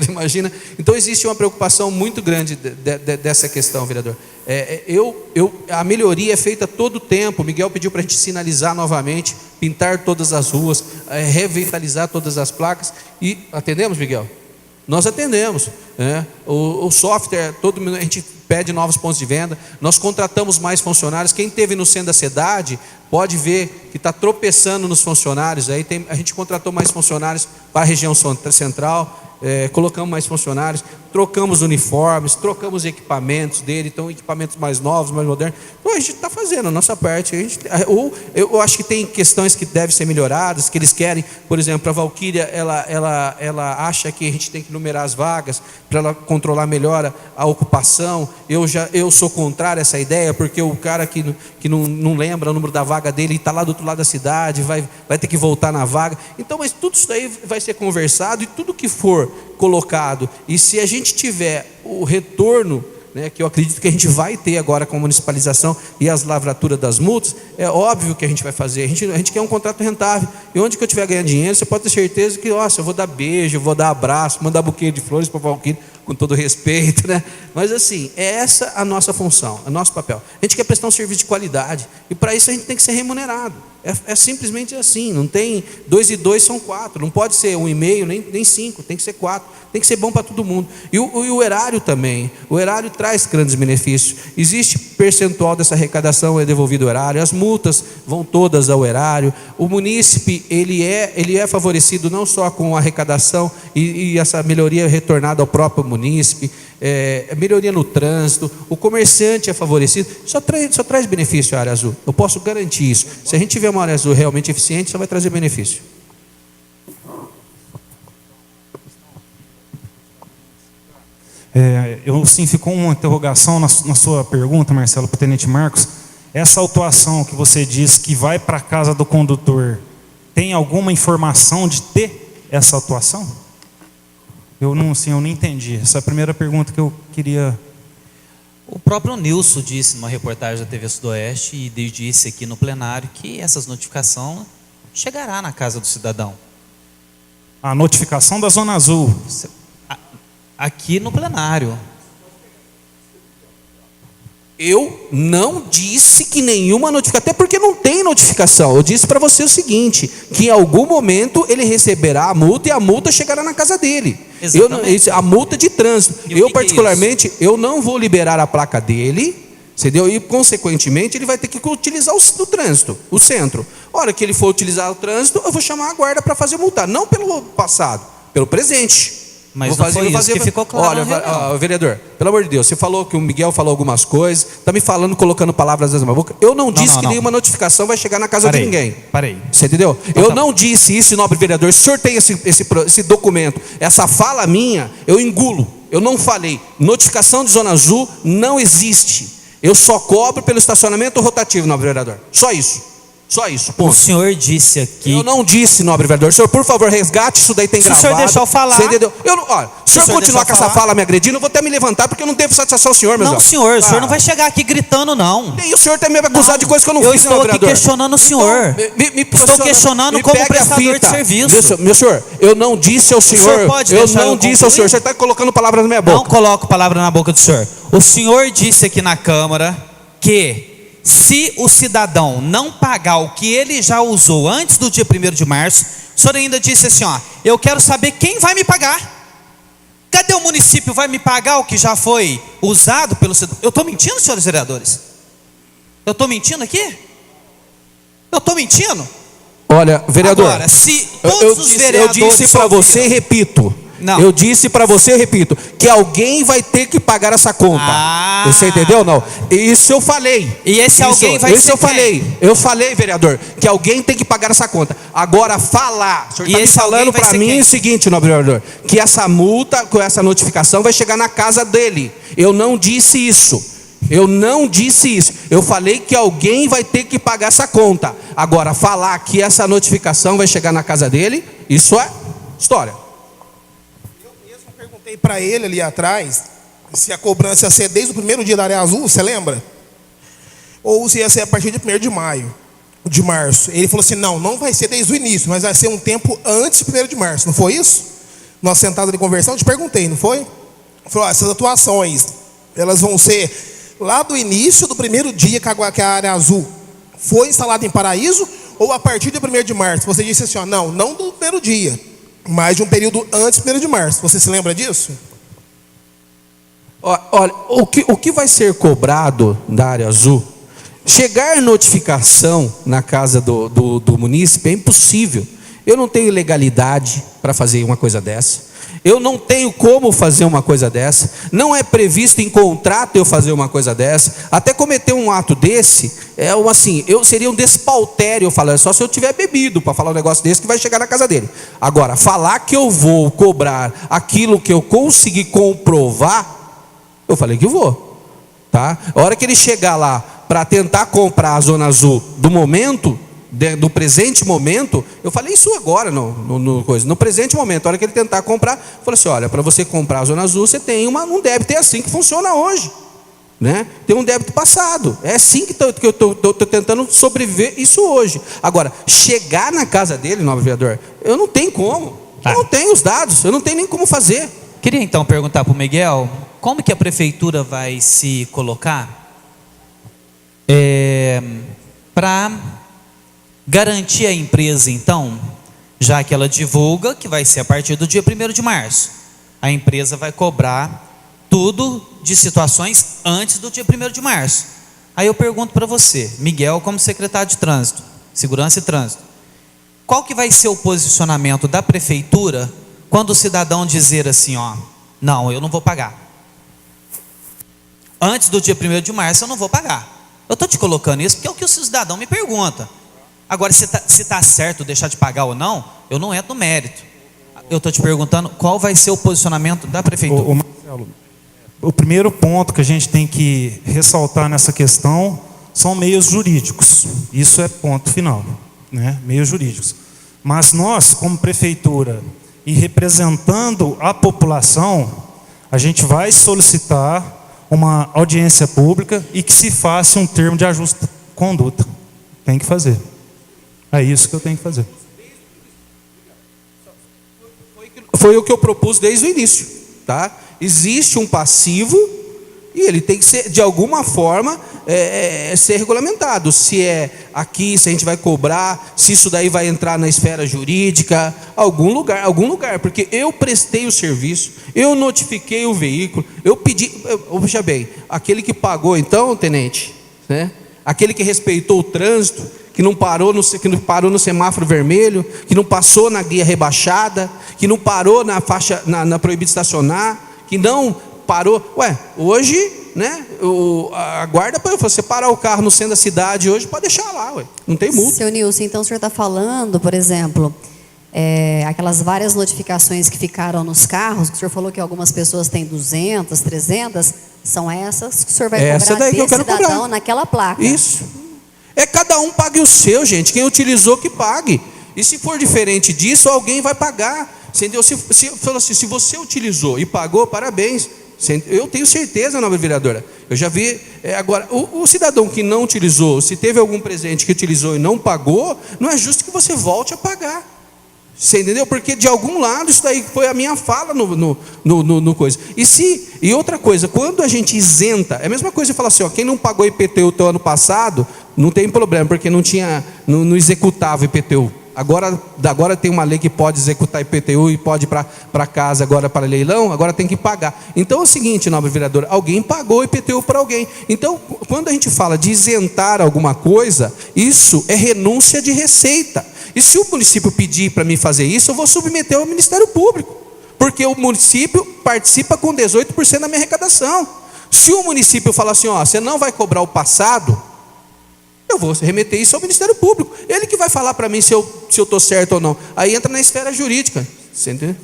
Speaker 4: imagina. Então existe uma preocupação muito grande dessa questão, vereador. A melhoria é feita todo o tempo. O Miguel pediu para a gente sinalizar novamente, pintar todas as ruas, revitalizar todas as placas. E atendemos, Miguel? Nós atendemos. O software, a gente pede novos pontos de venda. Nós contratamos mais funcionários. Quem esteve no centro da cidade pode ver que está tropeçando nos funcionários. A gente contratou mais funcionários para a região central. Colocamos mais funcionários, trocamos uniformes, trocamos equipamentos dele, então equipamentos mais novos, mais modernos. Então a gente está fazendo a nossa parte. Eu acho que tem questões que devem ser melhoradas, que eles querem, por exemplo, a Valquíria, ela acha que a gente tem que numerar as vagas para ela controlar melhor a ocupação. Eu sou contrário a essa ideia, porque o cara que não lembra o número da vaga dele, está lá do outro lado da cidade, vai ter que voltar na vaga. Então, mas tudo isso daí vai ser conversado, e tudo que for colocado, e se a gente tiver o retorno, que eu acredito que a gente vai ter agora com a municipalização e as lavraturas das multas, é óbvio que a gente vai fazer. A gente quer um contrato rentável, e onde que eu estiver ganhando dinheiro, você pode ter certeza que, eu vou dar beijo, eu vou dar abraço, mandar buquê de flores para o Valquíria, com todo respeito, Mas assim, é essa a nossa função, o nosso papel. A gente quer prestar um serviço de qualidade, e para isso a gente tem que ser remunerado. É simplesmente assim, não tem 2 e 2 são 4, não pode ser 1,5 nem 5, tem que ser 4, tem que ser bom para todo mundo. E o erário também, o erário traz grandes benefícios. Existe percentual dessa arrecadação é devolvido ao erário, as multas vão todas ao erário. O munícipe, ele é favorecido não só com a arrecadação e essa melhoria retornada ao próprio munícipe, melhoria no trânsito, o comerciante é favorecido, só traz benefício a área azul, eu posso garantir isso. Se a gente tiver uma área azul realmente eficiente, só vai trazer benefício.
Speaker 6: Eu sim, ficou uma interrogação na sua pergunta, Marcelo, para o Tenente Marcos. Essa autuação que você diz que vai para a casa do condutor, tem alguma informação de ter essa autuação? Eu não entendi. Essa é a primeira pergunta que eu queria.
Speaker 2: O próprio Nilson disse numa reportagem da TV Sudoeste, e disse aqui no plenário, que essas notificações chegará na casa do cidadão.
Speaker 6: A notificação da Zona Azul.
Speaker 2: Aqui no plenário.
Speaker 4: Eu não disse que nenhuma notificação, até porque não tem notificação. Eu disse para você o seguinte, que em algum momento ele receberá a multa e a multa chegará na casa dele. A multa de trânsito. Eu particularmente, eu não vou liberar a placa dele, entendeu? E consequentemente ele vai ter que utilizar o trânsito, o centro. A hora que ele for utilizar o trânsito, eu vou chamar a guarda para fazer multar, não pelo passado, pelo presente.
Speaker 2: Mas não foi isso que ficou claro.
Speaker 4: Olha, vereador, pelo amor de Deus, você falou que o Miguel falou algumas coisas, está me falando, colocando palavras na minha boca. Eu não disse que nenhuma notificação vai chegar na casa de ninguém.
Speaker 6: Parei.
Speaker 4: Você entendeu? Eu não disse isso, nobre vereador. Se o senhor tem esse documento, essa fala minha, eu engulo. Eu não falei. Notificação de Zona Azul não existe. Eu só cobro pelo estacionamento rotativo, nobre vereador. Só isso. Só isso, ponto.
Speaker 2: O senhor disse aqui...
Speaker 4: Eu não disse, nobre vereador. O senhor, por favor, resgate isso daí, tem gravado.
Speaker 2: Se o senhor deixar eu falar...
Speaker 4: Você entendeu? Se o senhor continuar com essa fala me agredindo, eu vou até me levantar, porque eu não devo satisfação ao senhor, meu
Speaker 2: Não, senhor, o senhor não vai chegar aqui gritando, não.
Speaker 4: E o senhor também vai acusar de coisas que eu não fiz,
Speaker 2: nobre vereador. Eu estou aqui questionando o senhor. Estou questionando como prestador de serviço.
Speaker 4: Meu senhor, eu não disse ao senhor... Eu não disse ao senhor. O senhor está colocando palavras na minha boca.
Speaker 2: Não coloco palavra na boca do senhor. O senhor disse aqui na Câmara que... se o cidadão não pagar o que ele já usou antes do dia 1º de março, o senhor ainda disse assim, eu quero saber quem vai me pagar. Cadê o município? Vai me pagar o que já foi usado pelo cidadão? Eu estou mentindo, senhores vereadores? Eu estou mentindo aqui? Eu estou mentindo?
Speaker 4: Olha, vereador,
Speaker 2: agora, se todos os vereadores...
Speaker 4: Eu disse para você e repito,
Speaker 2: Não.
Speaker 4: Eu disse para você, repito, que alguém vai ter que pagar essa conta. Você entendeu ou não? Isso eu falei.
Speaker 2: E esse alguém vai ser
Speaker 4: Eu falei, vereador, que alguém tem que pagar essa conta. Agora, falar, o senhor está me falando para mim o seguinte, nobre vereador, que essa multa, com essa notificação, vai chegar na casa dele. Eu não disse isso. Eu não disse isso. Eu falei que alguém vai ter que pagar essa conta. Agora, falar que essa notificação vai chegar na casa dele, isso é história.
Speaker 10: Eu mesmo perguntei para ele ali atrás se a cobrança ia ser desde o primeiro dia da Área Azul, você lembra? Ou se ia ser a partir de 1º de maio, de março. Ele falou assim, não vai ser desde o início, mas vai ser um tempo antes de 1º de março. Não foi isso? Nós sentados ali conversando, eu te perguntei, não foi? Ele falou, essas atuações, elas vão ser lá do início do primeiro dia que a Área Azul foi instalada em Paraíso, ou a partir de 1º de março? Você disse assim, não do primeiro dia, mas de um período antes do 1º de março. Você se lembra disso?
Speaker 4: Olha, o que vai ser cobrado da Área Azul, chegar notificação na casa do munícipe é impossível. Eu não tenho legalidade para fazer uma coisa dessa. Eu não tenho como fazer uma coisa dessa. Não é previsto em contrato eu fazer uma coisa dessa. Até cometer um ato desse, seria um despautério. Eu falo, só se eu tiver bebido para falar um negócio desse que vai chegar na casa dele. Agora, falar que eu vou cobrar aquilo que eu consegui comprovar, eu falei que eu vou. Tá? A hora que ele chegar lá para tentar comprar a Zona Azul do momento, do presente momento, eu falei isso agora, no presente momento, a hora que ele tentar comprar, eu falei assim, olha, para você comprar a Zona Azul, você tem um débito, é assim que funciona hoje, né? Tem um débito passado, é assim que eu estou tentando sobreviver isso hoje. Agora, chegar na casa dele, nobre vereador, eu não tenho como, eu não tenho os dados, eu não tenho nem como fazer.
Speaker 2: Queria então perguntar para o Miguel, como que a prefeitura vai se colocar para garantir a empresa, então, já que ela divulga que vai ser a partir do dia 1º de março, a empresa vai cobrar tudo de situações antes do dia 1º de março. Aí eu pergunto para você, Miguel, como secretário de Trânsito, Segurança e Trânsito, qual que vai ser o posicionamento da prefeitura quando o cidadão dizer assim, não, eu não vou pagar. Antes do dia 1º de março eu não vou pagar. Eu estou te colocando isso porque é o que o cidadão me pergunta. Agora, se está certo deixar de pagar ou não, eu não entro no mérito. Eu estou te perguntando qual vai ser o posicionamento da prefeitura.
Speaker 6: Marcelo, o primeiro ponto que a gente tem que ressaltar nessa questão são meios jurídicos. Isso é ponto final, né? Meios jurídicos. Mas nós, como prefeitura, e representando a população, a gente vai solicitar uma audiência pública e que se faça um termo de ajuste de conduta. Tem que fazer. É isso que eu tenho que fazer.
Speaker 4: Foi o que eu propus desde o início, tá? Existe um passivo e ele tem que ser, de alguma forma, ser regulamentado. Se é aqui, se a gente vai cobrar, se isso daí vai entrar na esfera jurídica, algum lugar, porque eu prestei o serviço, eu notifiquei o veículo, eu pedi, veja bem, aquele que pagou então, tenente, né? Aquele que respeitou o trânsito, que não parou no semáforo vermelho, que não passou na guia rebaixada, que não parou na faixa, na proibido estacionar, que não parou. Hoje, né, a guarda, para você parar o carro no centro da cidade hoje, pode deixar lá, não tem multa.
Speaker 7: Seu Nilson, então o senhor está falando, por exemplo, aquelas várias notificações que ficaram nos carros, que o senhor falou que algumas pessoas têm 200, 300, são essas que o senhor vai cobrar desse cidadão naquela placa.
Speaker 4: Isso. Cada um pague o seu, gente. Quem utilizou que pague. E se for diferente disso, alguém vai pagar. Entendeu? Se você utilizou e pagou, parabéns. Eu tenho certeza, nobre vereadora. Eu já vi. Agora, o cidadão que não utilizou, se teve algum presente que utilizou e não pagou, não é justo que você volte a pagar. Você entendeu? Porque de algum lado, isso daí foi a minha fala no coisa. E outra coisa, quando a gente isenta, é a mesma coisa de falar assim, quem não pagou IPTU do ano passado, não tem problema, porque não executava IPTU. Agora tem uma lei que pode executar IPTU e pode ir para casa agora para leilão, agora tem que pagar. Então é o seguinte, nobre vereador, alguém pagou IPTU para alguém. Então, quando a gente fala de isentar alguma coisa, isso é renúncia de receita. E se o município pedir para mim fazer isso, eu vou submeter ao Ministério Público. Porque o município participa com 18% da minha arrecadação. Se o município falar assim, ó, você não vai cobrar o passado, eu vou remeter isso ao Ministério Público. Ele que vai falar para mim se eu estou certo ou não. Aí entra na esfera jurídica. Você entendeu?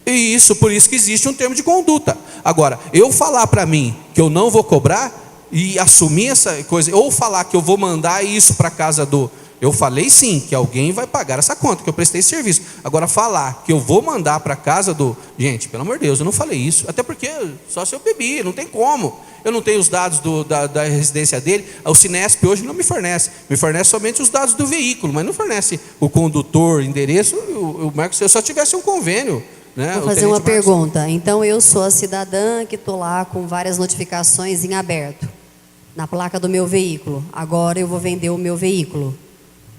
Speaker 4: E isso, por isso que existe um termo de conduta. Agora, eu falar para mim que eu não vou cobrar e assumir essa coisa, ou falar que eu vou mandar isso para casa do... Eu falei sim, que alguém vai pagar essa conta, que eu prestei serviço. Agora, falar que eu vou mandar para casa do... Gente, pelo amor de Deus, eu não falei isso. Até porque só se eu bebi, não tem como. Eu não tenho os dados da residência dele. O Cinesp hoje não me fornece. Me fornece somente os dados do veículo, mas não fornece o condutor, endereço. O Marcos, se eu só tivesse um convênio... Né?
Speaker 7: Vou fazer uma pergunta. Então, eu sou a cidadã que estou lá com várias notificações em aberto, na placa do meu veículo. Agora eu vou vender o meu veículo.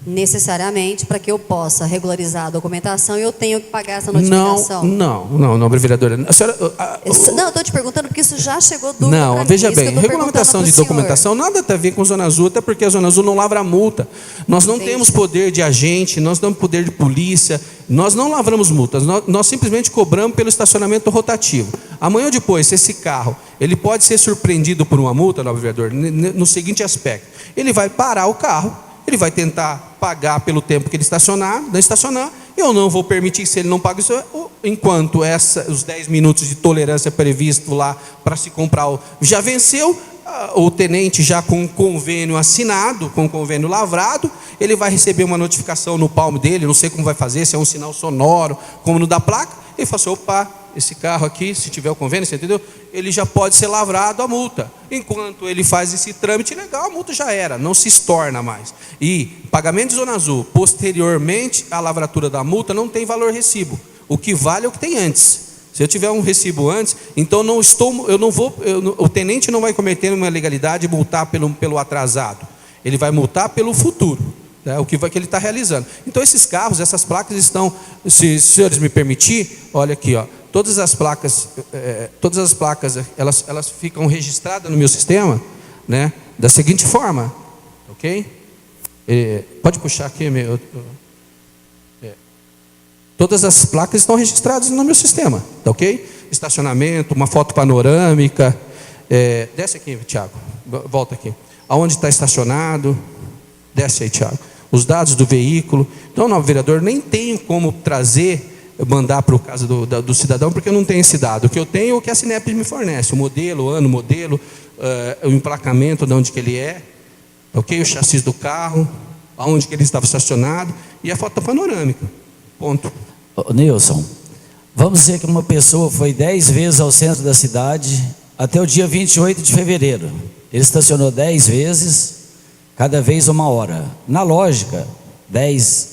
Speaker 7: Necessariamente, para que eu possa regularizar a documentação, eu tenho que pagar essa notificação?
Speaker 4: Não, vereadora.
Speaker 7: Não, eu estou te perguntando porque isso já chegou dúvida.
Speaker 4: Não, veja bem, regulamentação de documentação nada tem a ver com Zona Azul, até porque a Zona Azul não lavra multa. Nós não temos poder de agente, nós não temos poder de polícia, nós não lavramos multas, nós simplesmente cobramos pelo estacionamento rotativo. Amanhã ou depois, se esse carro, ele pode ser surpreendido por uma multa, nobre vereador, no seguinte aspecto: ele vai parar o carro, ele vai tentar pagar pelo tempo que ele estacionar, eu não vou permitir, se ele não paga isso, enquanto os 10 minutos de tolerância previsto lá para se comprar já venceu, o tenente já com convênio assinado, com convênio lavrado, ele vai receber uma notificação no palmo dele, não sei como vai fazer, se é um sinal sonoro, como no da placa, ele fala assim, opa, esse carro aqui, se tiver o convênio, você entendeu? Ele já pode ser lavrado a multa. Enquanto ele faz esse trâmite legal, a multa já era, não se estorna mais. E pagamento de Zona Azul, posteriormente à lavratura da multa, não tem valor recibo. O que vale é o que tem antes. Se eu tiver um recibo antes, então o tenente não vai cometer uma ilegalidade e multar pelo atrasado. Ele vai multar pelo futuro. O que ele está realizando. Então esses carros, essas placas estão, se os senhores me permitir, olha aqui, ó, todas as placas, elas ficam registradas no meu sistema, né, da seguinte forma, ok? Pode puxar aqui, todas as placas estão registradas no meu sistema, tá ok? Estacionamento, uma foto panorâmica, desce aqui, Tiago, volta aqui, aonde está estacionado, desce aí, Tiago. Os dados do veículo. Então, não, vereador, nem tenho como mandar para o caso do cidadão, porque eu não tenho esse dado. O que eu tenho é o que a Cinep me fornece, o modelo, o ano, o emplacamento de onde que ele é, ok? O chassi do carro, aonde que ele estava estacionado e a foto panorâmica. Ponto.
Speaker 1: Nilson, vamos dizer que uma pessoa foi 10 vezes ao centro da cidade até o dia 28 de fevereiro. Ele estacionou 10 vezes, cada vez 1 hora. Na lógica, 10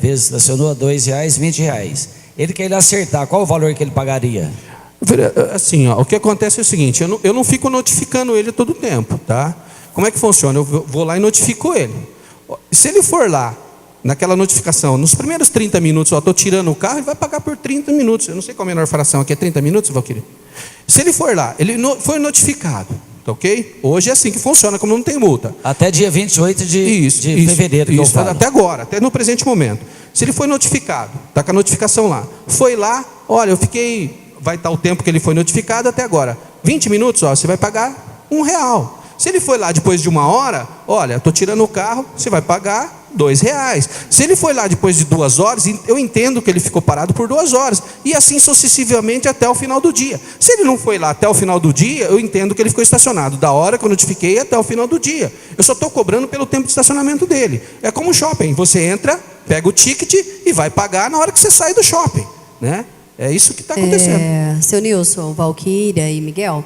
Speaker 1: vezes estacionou a R$2, R$20. Ele quer acertar, qual o valor que ele pagaria?
Speaker 4: Assim, ó, o que acontece é o seguinte, eu não fico notificando ele todo o tempo, tá? Como é que funciona? Eu vou lá e notifico ele. Se ele for lá, naquela notificação, nos primeiros 30 minutos, estou tirando o carro, ele vai pagar por 30 minutos. Eu não sei qual é a menor fração aqui, é 30 minutos, Valquíria? Se ele for lá, ele foi notificado. Ok? Hoje é assim que funciona, como não tem multa.
Speaker 1: Até dia 28 de fevereiro. Que eu falo.
Speaker 4: Até agora, até no presente momento. Se ele foi notificado, está com a notificação lá. Foi lá, olha, vai estar o tempo que ele foi notificado até agora. 20 minutos, ó, você vai pagar R$1. Se ele foi lá depois de 1 hora, olha, estou tirando o carro, você vai pagar R$2. Se ele foi lá depois de 2 horas, eu entendo que ele ficou parado por 2 horas. E assim sucessivamente até o final do dia. Se ele não foi lá até o final do dia, eu entendo que ele ficou estacionado da hora que eu notifiquei até o final do dia. Eu só estou cobrando pelo tempo de estacionamento dele. É como um shopping. Você entra, pega o ticket e vai pagar na hora que você sai do shopping, né? É isso que está acontecendo.
Speaker 7: Seu Nilson, Valquíria e Miguel,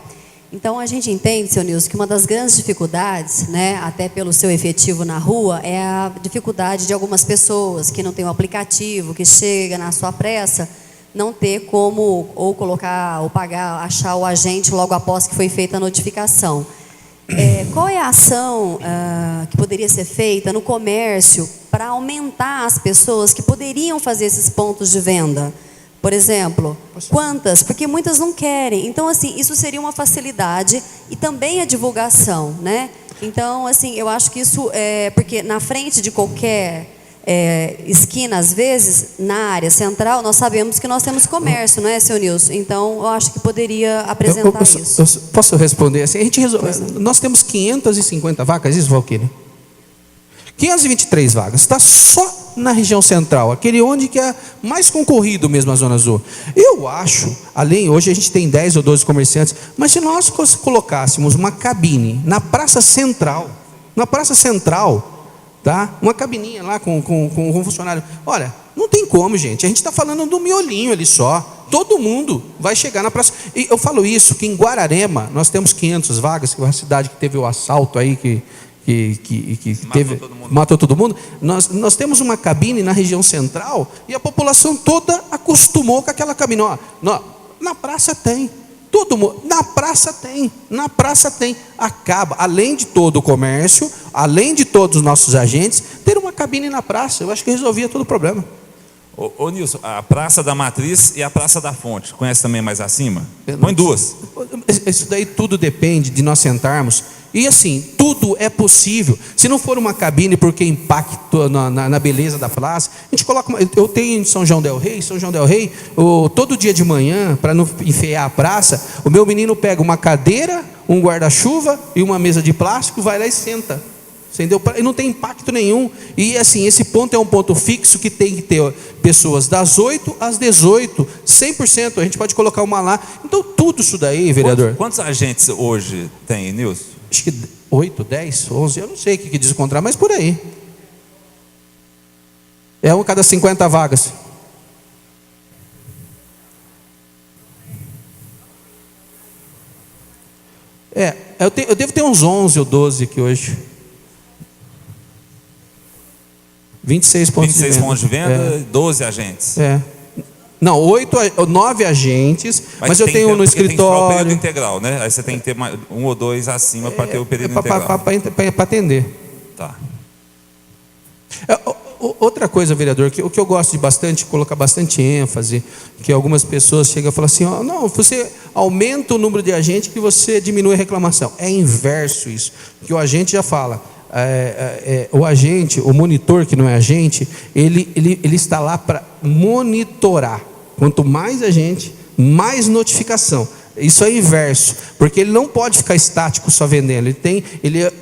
Speaker 7: então a gente entende, seu Nilson, que uma das grandes dificuldades, né, até pelo seu efetivo na rua, é a dificuldade de algumas pessoas que não tem um aplicativo, que chega na sua pressa, não ter como ou colocar, ou pagar, achar o agente logo após que foi feita a notificação. Qual é a ação que poderia ser feita no comércio para aumentar as pessoas que poderiam fazer esses pontos de venda? Por exemplo, quantas? Porque muitas não querem. Então, assim, isso seria uma facilidade e também a divulgação, né? Então, assim, eu acho que isso porque na frente de qualquer esquina, às vezes, na área central, nós sabemos que nós temos comércio, não é, seu Nilson? Então, eu acho que poderia apresentar isso.
Speaker 4: Eu posso responder assim? Nós temos 550 vagas, isso, Valquíria? 523 vagas, está só na região central, aquele onde que é mais concorrido mesmo a Zona Azul. Eu acho, hoje a gente tem 10 ou 12 comerciantes, mas se nós colocássemos uma cabine na praça central, tá? Uma cabininha lá com um funcionário, olha, não tem como, gente, a gente está falando do miolinho ali só, todo mundo vai chegar na praça. E eu falo isso, que em Guararema nós temos 500 vagas, que é uma cidade que teve o assalto aí, que matou todo mundo. Nós temos uma cabine na região central e a população toda acostumou com aquela cabine. Na praça tem, todo mundo, na praça tem, acaba, além de todo o comércio, além de todos os nossos agentes, ter uma cabine na praça, eu acho que resolvia todo o problema.
Speaker 5: Ô Nilson, a Praça da Matriz e a Praça da Fonte, conhece também mais acima? Põe duas.
Speaker 4: Isso daí tudo depende de nós sentarmos. E assim, tudo é possível. Se não for uma cabine porque impacta na beleza da praça, a gente coloca eu tenho em São João del Rei, todo dia de manhã, para não enfeiar a praça, o meu menino pega uma cadeira, um guarda-chuva e uma mesa de plástico, vai lá e senta. Entendeu? E não tem impacto nenhum. E assim, esse ponto é um ponto fixo que tem que ter pessoas das 8 às 18, 100%. A gente pode colocar uma lá. Então, tudo isso daí, vereador.
Speaker 5: Quantos agentes hoje tem, Nilson?
Speaker 4: Acho que 8, 10, 11, eu não sei o que diz o contrário, mas por aí. É um cada 50 vagas. Eu devo ter uns 11 ou 12 aqui hoje. 26 pontos de venda.
Speaker 5: 26 pontos de venda, 12 agentes.
Speaker 4: Não, 9 agentes, mas eu tenho no escritório. Tem que o
Speaker 5: período integral, né? Aí você tem que ter um ou dois acima para ter o período integral.
Speaker 4: Para atender.
Speaker 5: Tá.
Speaker 4: Outra coisa, vereador, o que eu gosto de bastante, colocar bastante ênfase, que algumas pessoas chegam e falam assim, não, você aumenta o número de agentes que você diminui a reclamação. É inverso isso, que o agente já fala. O agente, o monitor que não é agente, ele está lá para monitorar. Quanto mais agente, mais notificação. Isso é inverso, porque ele não pode ficar estático só vendendo.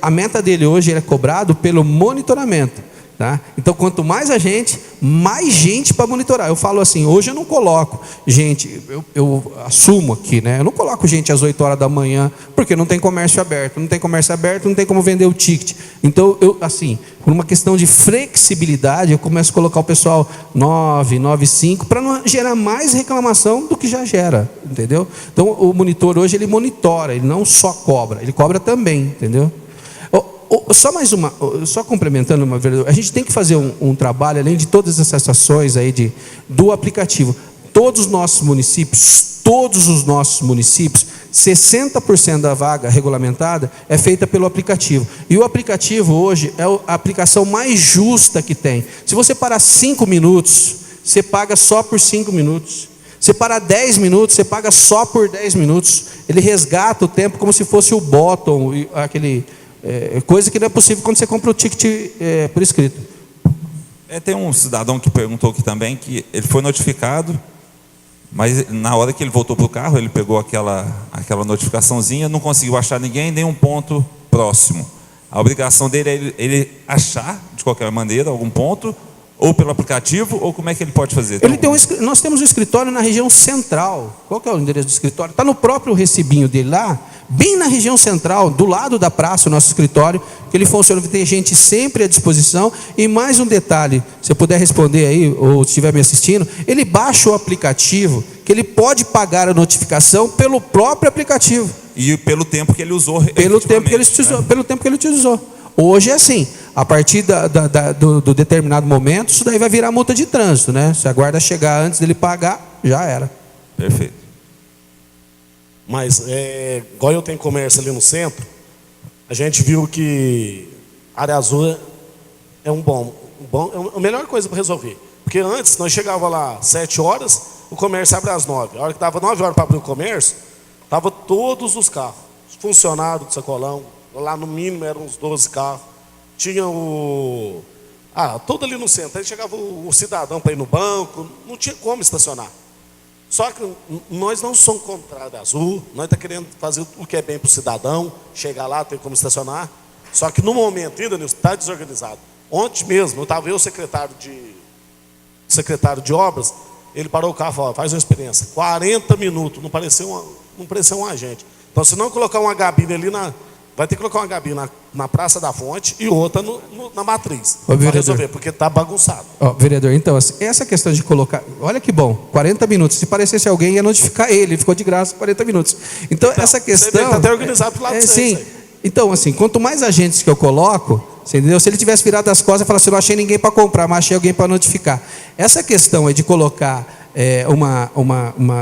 Speaker 4: A meta dele hoje é cobrado pelo monitoramento. Tá? Então, quanto mais agente, mais gente para monitorar. Eu falo assim, hoje eu não coloco gente, eu assumo aqui, né? Eu não coloco gente às 8 horas da manhã, porque não tem comércio aberto. Não tem comércio aberto, não tem como vender o ticket. Então, por uma questão de flexibilidade, eu começo a colocar o pessoal 9, 5, para não gerar mais reclamação do que já gera, entendeu? Então, o monitor hoje, ele monitora, ele não só cobra, ele cobra também, entendeu? Só complementando, a gente tem que fazer um trabalho, além de todas essas ações aí do aplicativo. Todos os nossos municípios, 60% da vaga regulamentada é feita pelo aplicativo. E o aplicativo hoje é a aplicação mais justa que tem. Se você parar 5 minutos, você paga só por 5 minutos. Se parar 10 minutos, você paga só por 10 minutos. Ele resgata o tempo como se fosse o bottom, coisa que não é possível quando você compra o ticket por escrito.
Speaker 5: Tem um cidadão que perguntou aqui também que ele foi notificado, mas na hora que ele voltou para o carro, ele pegou aquela notificaçãozinha, não conseguiu achar ninguém, nem um ponto próximo. A obrigação dele é ele achar, de qualquer maneira, algum ponto, ou pelo aplicativo, ou como é que ele pode fazer?
Speaker 4: Nós temos um escritório na região central. Qual que é o endereço do escritório? Está no próprio recibinho dele lá, bem na região central, do lado da praça, o nosso escritório, que ele funciona, tem gente sempre à disposição. E mais um detalhe, se eu puder responder aí, ou se estiver me assistindo, ele baixa o aplicativo, que ele pode pagar a notificação pelo próprio aplicativo.
Speaker 5: E pelo tempo que ele usou.
Speaker 4: Pelo tempo que ele utilizou. Hoje é assim, a partir do determinado momento, isso daí vai virar multa de trânsito, né? Se a guarda chegar antes dele pagar, já era.
Speaker 5: Perfeito.
Speaker 3: Mas, igual eu tenho comércio ali no centro, a gente viu que a área azul é a melhor coisa para resolver. Porque antes, nós chegávamos lá às 7 horas, o comércio abre às 9. A hora que dava 9 horas para abrir o comércio, estavam todos os carros, funcionários do sacolão, lá no mínimo eram uns 12 carros. Tinha Tudo ali no centro. Aí chegava o cidadão para ir no banco, não tinha como estacionar. Só que nós não somos contra a área azul, nós estamos querendo fazer o que é bem para o cidadão, chegar lá, ter como estacionar. Só que no momento ainda, Nilson, está desorganizado. Ontem mesmo, eu estava o secretário de obras, ele parou o carro e falou, faz uma experiência. 40 minutos, não pareceu um agente. Então, se não colocar uma gabine ali, vai ter que colocar uma gabine na Praça da Fonte e outra na Matriz. Para resolver, porque está bagunçado.
Speaker 4: Vereador, então, essa questão de colocar... Olha que bom, 40 minutos. Se parecesse alguém, ia notificar ele ficou de graça 40 minutos. Então essa questão...
Speaker 3: Está até organizado para o lado de
Speaker 4: sim. Então, assim, quanto mais agentes que eu coloco, você entendeu? Se ele tivesse virado as costas e falasse, não achei ninguém para comprar, mas achei alguém para notificar. Essa questão de colocar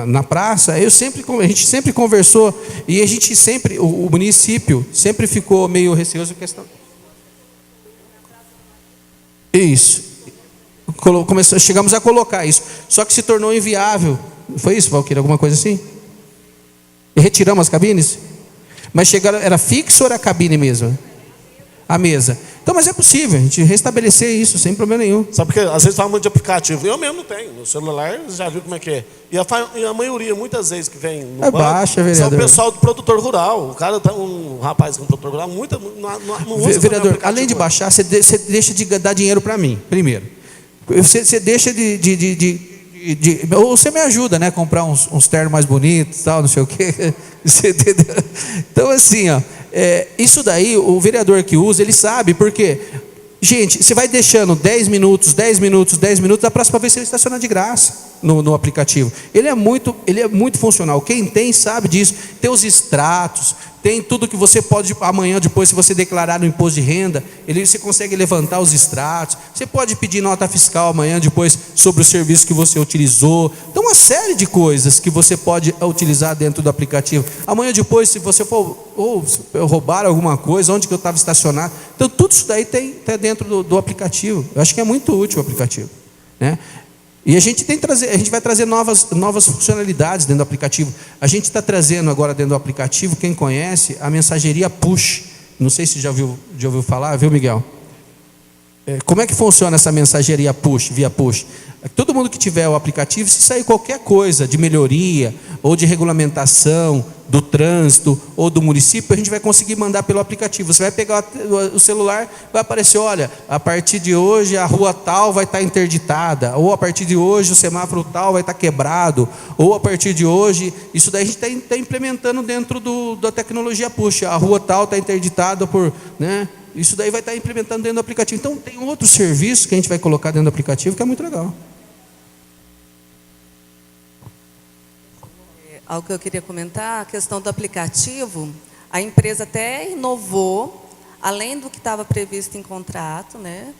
Speaker 4: na praça, a gente sempre conversou e a gente sempre, o município sempre ficou meio receoso com a questão. Isso. Chegamos a colocar isso. Só que se tornou inviável. Foi isso, Valquíria? Alguma coisa assim? E retiramos as cabines? Mas era fixo ou era a cabine mesmo? A mesa. Então, mas é possível a gente restabelecer isso sem problema nenhum.
Speaker 3: Sabe porque às vezes fala muito de aplicativo. Eu mesmo não tenho. No celular, já viu como é que é. E a maioria, muitas vezes que vem no banco,
Speaker 4: baixa, vereador.
Speaker 3: são o pessoal do produtor rural. O cara, um rapaz com produtor rural, não usa.
Speaker 4: Vereador, além de baixar, você deixa de dar dinheiro para mim, primeiro. Você deixa ou você me ajuda, né? Comprar uns ternos mais bonitos, tal, não sei o quê. Então, assim, isso daí, o vereador que usa, ele sabe, porque, gente, você vai deixando 10 minutos, da próxima vez você estaciona de graça no aplicativo. Ele é muito funcional. Quem tem sabe disso. Tem os extratos, tem tudo que você pode, amanhã, depois, se você declarar no imposto de renda, você consegue levantar os extratos. Você pode pedir nota fiscal amanhã, depois, sobre o serviço que você utilizou. Então, uma série de coisas que você pode utilizar dentro do aplicativo. Amanhã, depois, se você for roubar alguma coisa, onde que eu estava estacionado. Então, tudo isso daí está dentro do aplicativo. Eu acho que é muito útil o aplicativo, né? E a gente vai trazer novas funcionalidades dentro do aplicativo. A gente está trazendo agora dentro do aplicativo, quem conhece, a mensageria push. Não sei se já ouviu falar, viu, Miguel? Como é que funciona essa mensageria push, via push? Todo mundo que tiver o aplicativo, se sair qualquer coisa de melhoria ou de regulamentação do trânsito ou do município, a gente vai conseguir mandar pelo aplicativo. Você vai pegar o celular, vai aparecer, olha, a partir de hoje a rua tal vai estar interditada, ou a partir de hoje o semáforo tal vai estar quebrado, ou a partir de hoje, isso daí a gente está implementando dentro da tecnologia push, a rua tal está interditada por, né? Isso daí vai estar implementando dentro do aplicativo. Então tem outro serviço que a gente vai colocar dentro do aplicativo que é muito legal.
Speaker 8: Algo que eu queria comentar, a questão do aplicativo, a empresa até inovou, além do que estava previsto em contrato, né?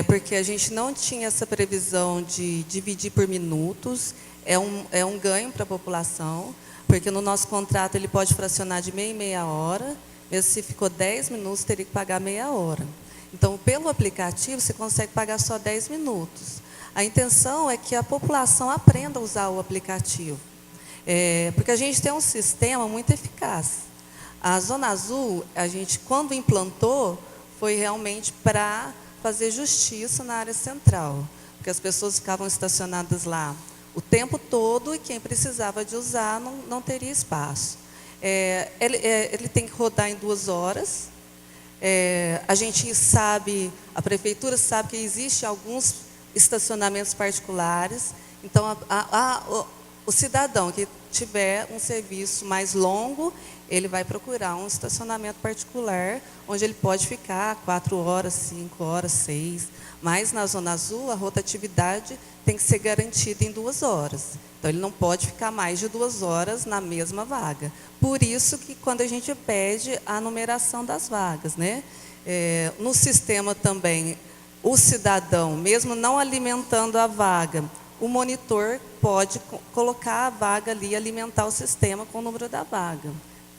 Speaker 8: Porque a gente não tinha essa previsão de dividir por minutos, é um ganho para a população, porque no nosso contrato ele pode fracionar de meia em meia hora, mesmo se ficou 10 minutos, teria que pagar meia hora. Então, pelo aplicativo, você consegue pagar só 10 minutos. A intenção é que a população aprenda a usar o aplicativo. Porque a gente tem um sistema muito eficaz. A Zona Azul, a gente, quando implantou, foi realmente para fazer justiça na área central. Porque as pessoas ficavam estacionadas lá o tempo todo e quem precisava de usar não teria espaço. Ele tem que rodar em 2 horas. A gente sabe, a prefeitura sabe que existem alguns estacionamentos particulares. Então, o cidadão que tiver um serviço mais longo, ele vai procurar um estacionamento particular, onde ele pode ficar 4 horas, 5 horas, 6. Mas na Zona Azul, a rotatividade tem que ser garantida em 2 horas. Então, ele não pode ficar mais de 2 horas na mesma vaga. Por isso que quando a gente pede a numeração das vagas, né? No sistema também, o cidadão, mesmo não alimentando a vaga, o monitor pode colocar a vaga ali e alimentar o sistema com o número da vaga.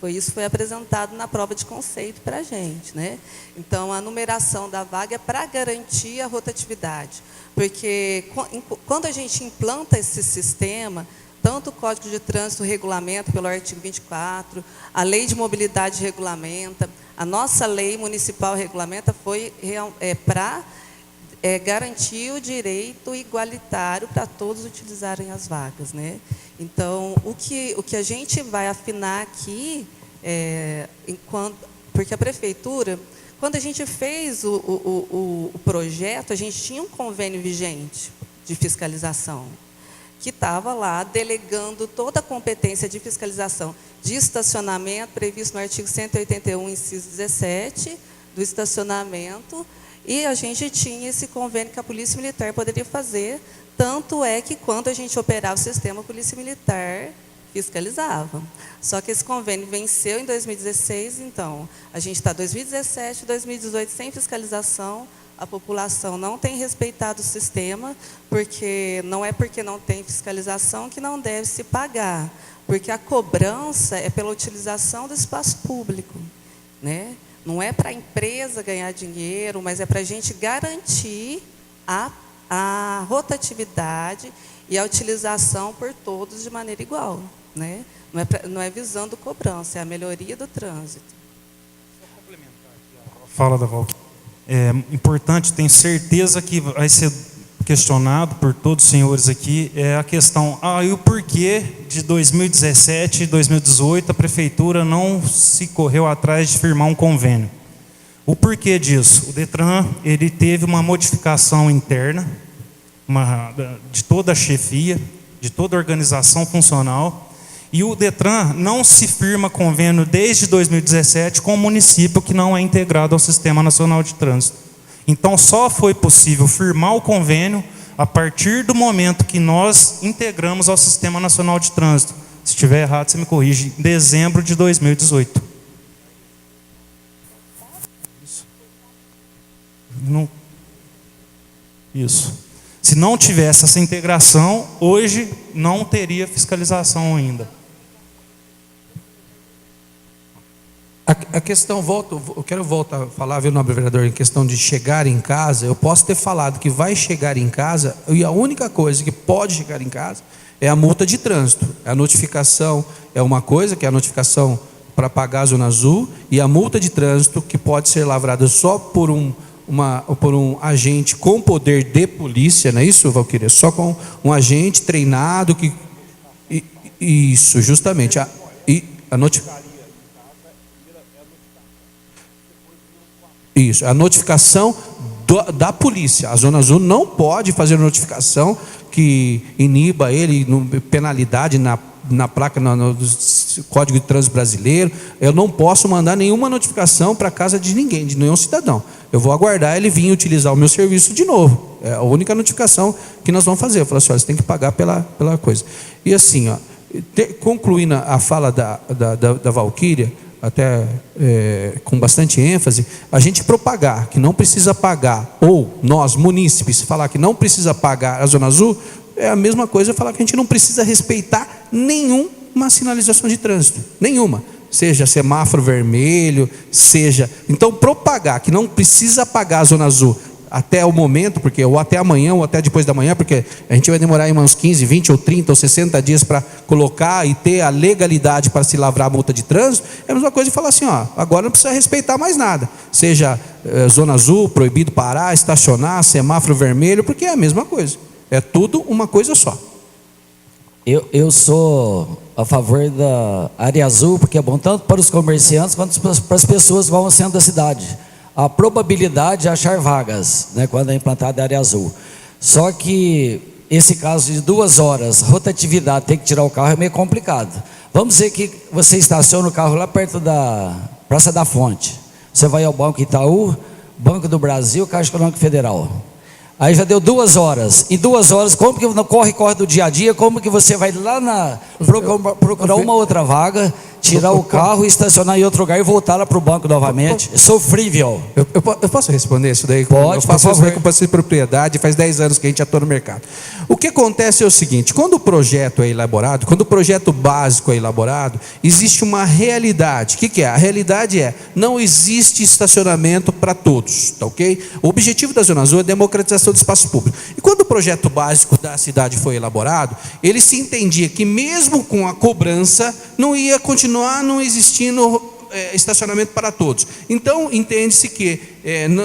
Speaker 8: Isso foi apresentado na prova de conceito para a gente, né? Então, a numeração da vaga é para garantir a rotatividade. Porque quando a gente implanta esse sistema, tanto o Código de Trânsito regulamenta pelo artigo 24, a Lei de Mobilidade regulamenta, a nossa lei municipal regulamenta, foi para garantir o direito igualitário para todos utilizarem as vagas, né? Então, o que a gente vai afinar aqui, porque a prefeitura, quando a gente fez o projeto, a gente tinha um convênio vigente de fiscalização, que estava lá delegando toda a competência de fiscalização de estacionamento, previsto no artigo 181, inciso 17, do estacionamento, e a gente tinha esse convênio que a Polícia Militar poderia fazer, tanto é que quando a gente operava o sistema, a Polícia Militar fiscalizava. Só que esse convênio venceu em 2016, então, a gente está 2017, 2018 sem fiscalização, a população não tem respeitado o sistema, porque não tem fiscalização que não deve se pagar, porque a cobrança é pela utilização do espaço público, né? Não é para a empresa ganhar dinheiro, mas é para a gente garantir a rotatividade e a utilização por todos de maneira igual, né? Não é visando cobrança, é a melhoria do trânsito.
Speaker 6: Só complementar aqui a fala da Valquíria. É importante, tenho certeza que vai ser questionado por todos os senhores aqui, é a questão, e o porquê de 2017 e 2018 a prefeitura não se correu atrás de firmar um convênio. O porquê disso? O Detran, ele teve uma modificação interna, de toda a chefia, de toda a organização funcional, e o Detran não se firma convênio desde 2017 com o município que não é integrado ao Sistema Nacional de Trânsito. Então, só foi possível firmar o convênio a partir do momento que nós integramos ao Sistema Nacional de Trânsito. Se estiver errado, você me corrige. Em dezembro de 2018. Isso. Se não tivesse essa integração, hoje não teria fiscalização ainda.
Speaker 4: A questão, eu quero voltar a falar, viu, nobre vereador, em questão de chegar em casa. Eu posso ter falado que vai chegar em casa, e a única coisa que pode chegar em casa é a multa de trânsito. A notificação é uma coisa, que é a notificação para pagar a zona azul, e a multa de trânsito, que pode ser lavrada só por um agente com poder de polícia, não é isso, Valquíria? Só com um agente treinado que... Isso, justamente. A notificação... Isso, a notificação da polícia. A Zona Azul não pode fazer notificação que iniba ele, penalidade na placa, no Código de Trânsito Brasileiro. Eu não posso mandar nenhuma notificação para a casa de ninguém, de nenhum cidadão. Eu vou aguardar ele vir utilizar o meu serviço de novo. É a única notificação que nós vamos fazer. Eu falo assim, olha, você tem que pagar pela coisa. E assim, concluindo a fala da Valquíria, até com bastante ênfase, a gente propagar que não precisa pagar, ou nós, munícipes, falar que não precisa pagar a Zona Azul, é a mesma coisa falar que a gente não precisa respeitar nenhuma sinalização de trânsito, nenhuma, seja semáforo vermelho, seja... Então, propagar que não precisa pagar a Zona Azul até o momento, ou até amanhã, ou até depois da manhã, porque a gente vai demorar aí uns 15, 20 ou 30 ou 60 dias para colocar e ter a legalidade para se lavrar a multa de trânsito. É a mesma coisa de falar assim, agora não precisa respeitar mais nada, seja Zona Azul, proibido parar, estacionar, semáforo vermelho, porque é a mesma coisa, é tudo uma coisa só.
Speaker 1: Eu sou a favor da área azul, porque é bom tanto para os comerciantes quanto para as pessoas que vão ao centro da cidade. A probabilidade de achar vagas, né, quando é implantada a área azul. Só que esse caso de 2 horas, rotatividade, tem que tirar o carro, é meio complicado. Vamos dizer que você estaciona o carro lá perto da Praça da Fonte. Você vai ao Banco Itaú, Banco do Brasil, Caixa Econômica Federal. Aí já deu 2 horas. Em 2 horas, como que no corre do dia a dia, como que você vai lá procurar uma outra vaga, tirar o carro, estacionar em outro lugar e voltar lá para o banco novamente? É sofrível.
Speaker 4: Eu posso responder isso daí?
Speaker 1: Pode,
Speaker 4: eu faço isso com de propriedade, faz 10 anos que a gente atua no mercado. O que acontece é o seguinte, quando o projeto é elaborado, quando o projeto básico é elaborado, existe uma realidade. O que é? A realidade não existe estacionamento para todos, tá ok? O objetivo da Zona Azul é a democratização do espaço público. E quando o projeto básico da cidade foi elaborado, ele se entendia que mesmo com a cobrança, não ia continuar não existindo estacionamento para todos. Então, entende-se que,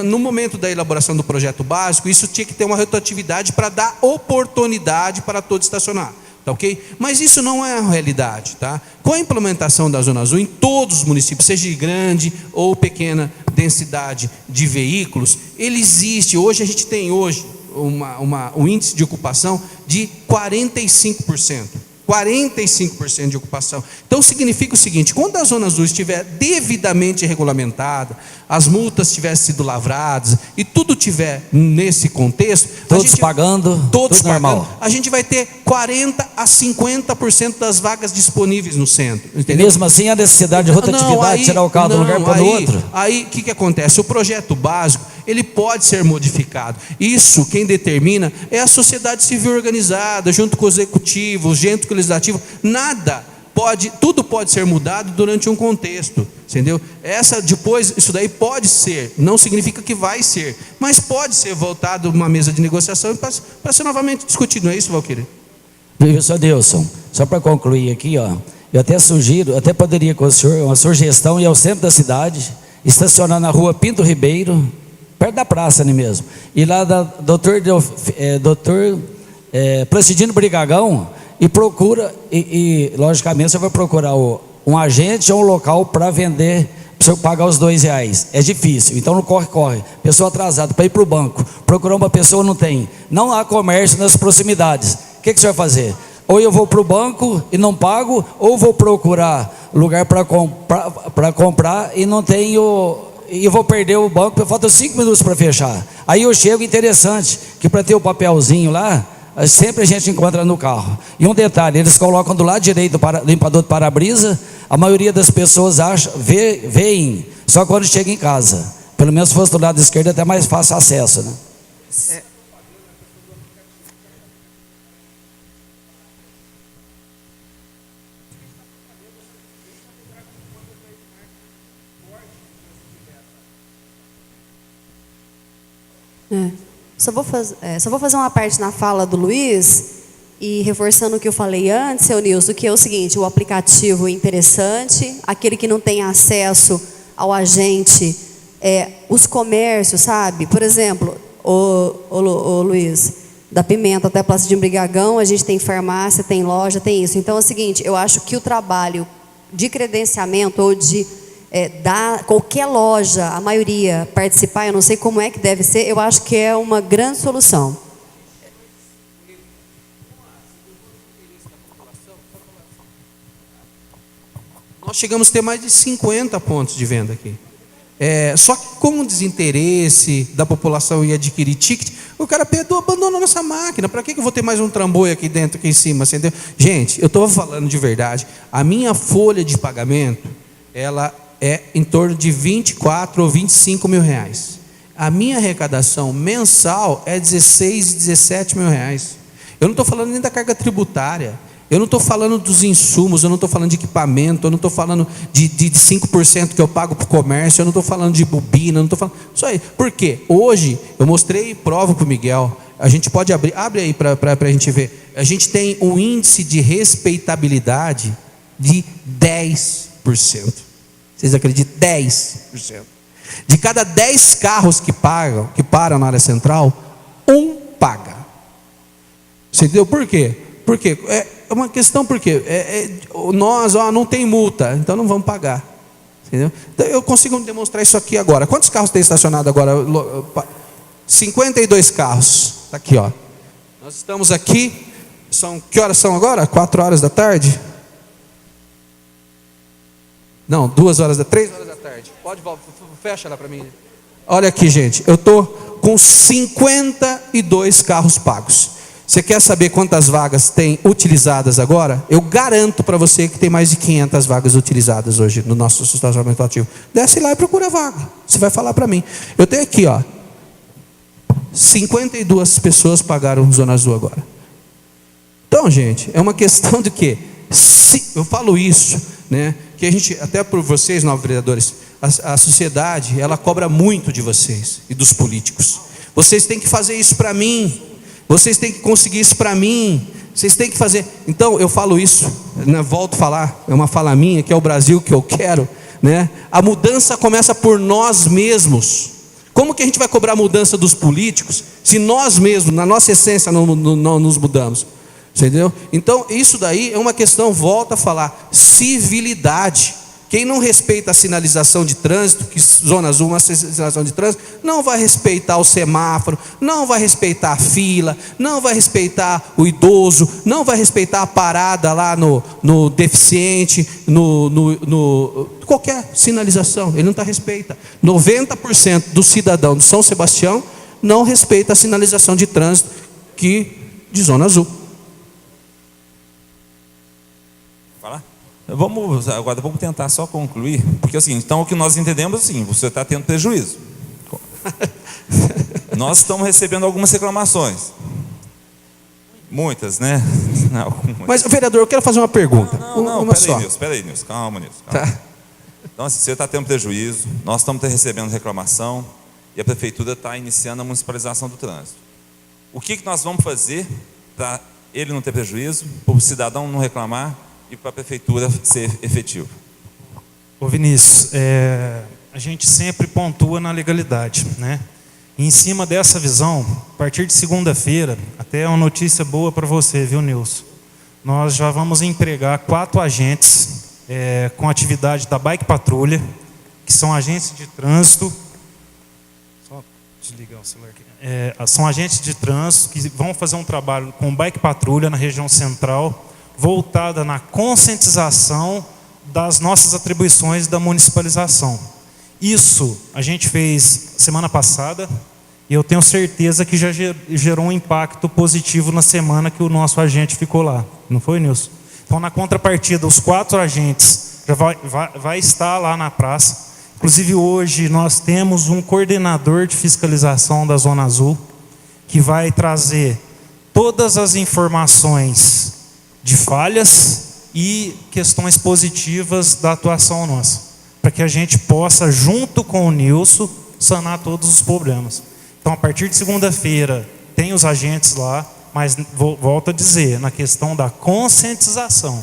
Speaker 4: no momento da elaboração do projeto básico, isso tinha que ter uma rotatividade para dar oportunidade para todos estacionar. Tá, ok? Mas isso não é a realidade. Tá? Com a implementação da Zona Azul em todos os municípios, seja de grande ou pequena densidade de veículos, ele existe. Hoje a gente tem um índice de ocupação de 45%. 45% de ocupação. Então significa o seguinte: quando a Zona Azul estiver devidamente regulamentada, as multas tiverem sido lavradas e tudo tiver nesse contexto,
Speaker 1: todos pagando,
Speaker 4: todos pagando,
Speaker 1: normal.
Speaker 4: A gente vai ter 40% a 50% das vagas disponíveis no centro.
Speaker 1: Entendeu? E mesmo assim a necessidade de rotatividade, tirar o carro de um lugar para o outro.
Speaker 4: Aí o que acontece? O projeto básico, ele pode ser modificado. Isso quem determina é a sociedade civil organizada, junto com o executivo, junto com o legislativo. Tudo pode ser mudado durante um contexto, entendeu? Depois, isso daí pode ser, não significa que vai ser, mas pode ser voltado uma mesa de negociação para ser novamente discutido, não é isso, Valquíria?
Speaker 1: Professor Nilson, só para concluir aqui, ó, eu até poderia com o senhor, uma sugestão, ir ao centro da cidade, estacionar na rua Pinto Ribeiro, perto da praça ali mesmo, e lá da doutor Placidino Brigagão, e procura, logicamente você vai procurar um agente ou um local para vender, para você pagar os R$2. É difícil, então não corre. Pessoa atrasada para ir para o banco, procurar uma pessoa não tem. Não há comércio nas proximidades. O que você vai fazer? Ou eu vou para o banco e não pago, ou vou procurar lugar para comprar e não tenho, e eu vou perder o banco, faltam 5 minutos para fechar. Aí eu chego, interessante, que para ter o papelzinho lá, sempre a gente encontra no carro. E um detalhe, eles colocam do lado direito do limpador de para-brisa. A maioria das pessoas veem só quando chega em casa. Pelo menos se fosse do lado esquerdo é até mais fácil acesso, né?
Speaker 7: Só vou fazer uma parte na fala do Luiz, e reforçando o que eu falei antes, seu Nilson, que é o seguinte: o aplicativo é interessante, aquele que não tem acesso ao agente, os comércios, sabe? Por exemplo, o Luiz, da Pimenta até a Praça de Brigagão, a gente tem farmácia, tem loja, tem isso. Então é o seguinte, eu acho que o trabalho de credenciamento ou de qualquer loja, a maioria participar, eu não sei como é que deve ser, eu acho que é uma grande solução.
Speaker 4: Nós chegamos a ter mais de 50 pontos de venda aqui. Só que com o desinteresse da população em adquirir ticket, o cara abandonou a nossa máquina. Para que eu vou ter mais um trambolho aqui dentro, aqui em cima? Entendeu? Gente, eu estou falando de verdade. A minha folha de pagamento, ela é em torno de 24 ou 25 mil reais. A minha arrecadação mensal é 16, 17 mil reais. Eu não estou falando nem da carga tributária. Eu não estou falando dos insumos, eu não estou falando de equipamento, eu não estou falando de 5% que eu pago para o comércio, eu não estou falando de bobina, eu não estou falando. Isso aí. Por quê? Hoje, eu mostrei prova para o Miguel, a gente pode abre aí para a gente ver. A gente tem um índice de respeitabilidade de 10%. Vocês acreditam? 10%. De cada 10 carros que param na área central, um paga. Você entendeu por quê? Porque é uma questão, porque nós não tem multa, então não vamos pagar. Entendeu? Então, eu consigo demonstrar isso aqui agora. Quantos carros tem estacionado agora? 52 carros. Está aqui, ó. Nós estamos aqui. Que horas são agora? 4 horas da tarde? Não, 3 horas da tarde. Pode, fecha lá para mim. Olha aqui, gente. Eu estou com 52 carros pagos. Você quer saber quantas vagas tem utilizadas agora? Eu garanto para você que tem mais de 500 vagas utilizadas hoje no nosso estacionamento ativo. Desce lá e procura vaga. Você vai falar para mim. Eu tenho aqui, ó. 52 pessoas pagaram Zona Azul agora. Então, gente, é uma questão de quê? Eu falo isso, né? Que a gente, até por vocês, novos vereadores, a sociedade, ela cobra muito de vocês e dos políticos. Vocês têm que fazer isso para mim. Vocês têm que conseguir isso para mim. Vocês têm que fazer. Então, eu falo isso, né? Volto a falar, é uma fala minha, que é o Brasil que eu quero. né? A mudança começa por nós mesmos. Como que a gente vai cobrar a mudança dos políticos se nós mesmos, na nossa essência, não nos mudamos? Entendeu? Então, isso daí é uma questão, volta a falar, civilidade. Quem não respeita a sinalização de trânsito, que zona azul, uma sinalização de trânsito, não vai respeitar o semáforo, não vai respeitar a fila, não vai respeitar o idoso, não vai respeitar a parada lá no deficiente, qualquer sinalização, ele não respeita. 90% do cidadão de São Sebastião não respeita a sinalização de trânsito de zona azul.
Speaker 5: Agora vamos tentar só concluir, porque assim, então o que nós entendemos assim, você está tendo prejuízo. Nós estamos recebendo algumas reclamações. Muitas, né? Não, algumas.
Speaker 4: Mas, vereador, eu quero fazer uma pergunta.
Speaker 5: Não, peraí, Nilson, calma, Nilson. Tá. Então, assim, você está tendo prejuízo, nós estamos recebendo reclamação e a prefeitura está iniciando a municipalização do trânsito. O que nós vamos fazer para ele não ter prejuízo, para o cidadão não reclamar e para a prefeitura ser efetivo?
Speaker 6: Ô Vinícius, a gente sempre pontua na legalidade, né? E em cima dessa visão, a partir de segunda-feira, até uma notícia boa para você, viu, Nilson? Nós já vamos empregar 4 agentes com atividade da Bike Patrulha, que são agentes de trânsito. Só desligar o celular aqui. São agentes de trânsito que vão fazer um trabalho com Bike Patrulha na região central, voltada na conscientização das nossas atribuições da municipalização. Isso a gente fez semana passada e eu tenho certeza que já gerou um impacto positivo na semana que o nosso agente ficou lá. Não foi, Nilson? Então, na contrapartida, os 4 agentes já vai estar lá na praça. Inclusive, hoje nós temos um coordenador de fiscalização da Zona Azul que vai trazer todas as informações de falhas e questões positivas da atuação nossa, para que a gente possa, junto com o Nilson, sanar todos os problemas. Então, a partir de segunda-feira, tem os agentes lá, mas volto a dizer, na questão da conscientização,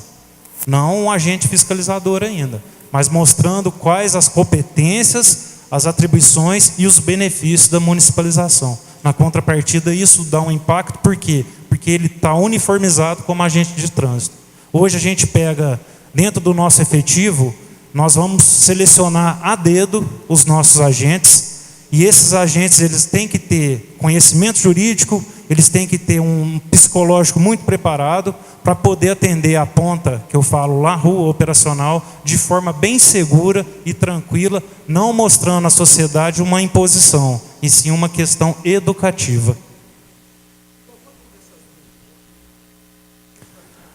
Speaker 6: não um agente fiscalizador ainda, mas mostrando quais as competências, as atribuições e os benefícios da municipalização. Na contrapartida, isso dá um impacto, por quê? Porque ele está uniformizado como agente de trânsito. Hoje a gente pega, dentro do nosso efetivo, nós vamos selecionar a dedo os nossos agentes, e esses agentes eles têm que ter conhecimento jurídico, eles têm que ter um psicológico muito preparado para poder atender a ponta, que eu falo lá, rua operacional, de forma bem segura e tranquila, não mostrando à sociedade uma imposição, e sim uma questão educativa.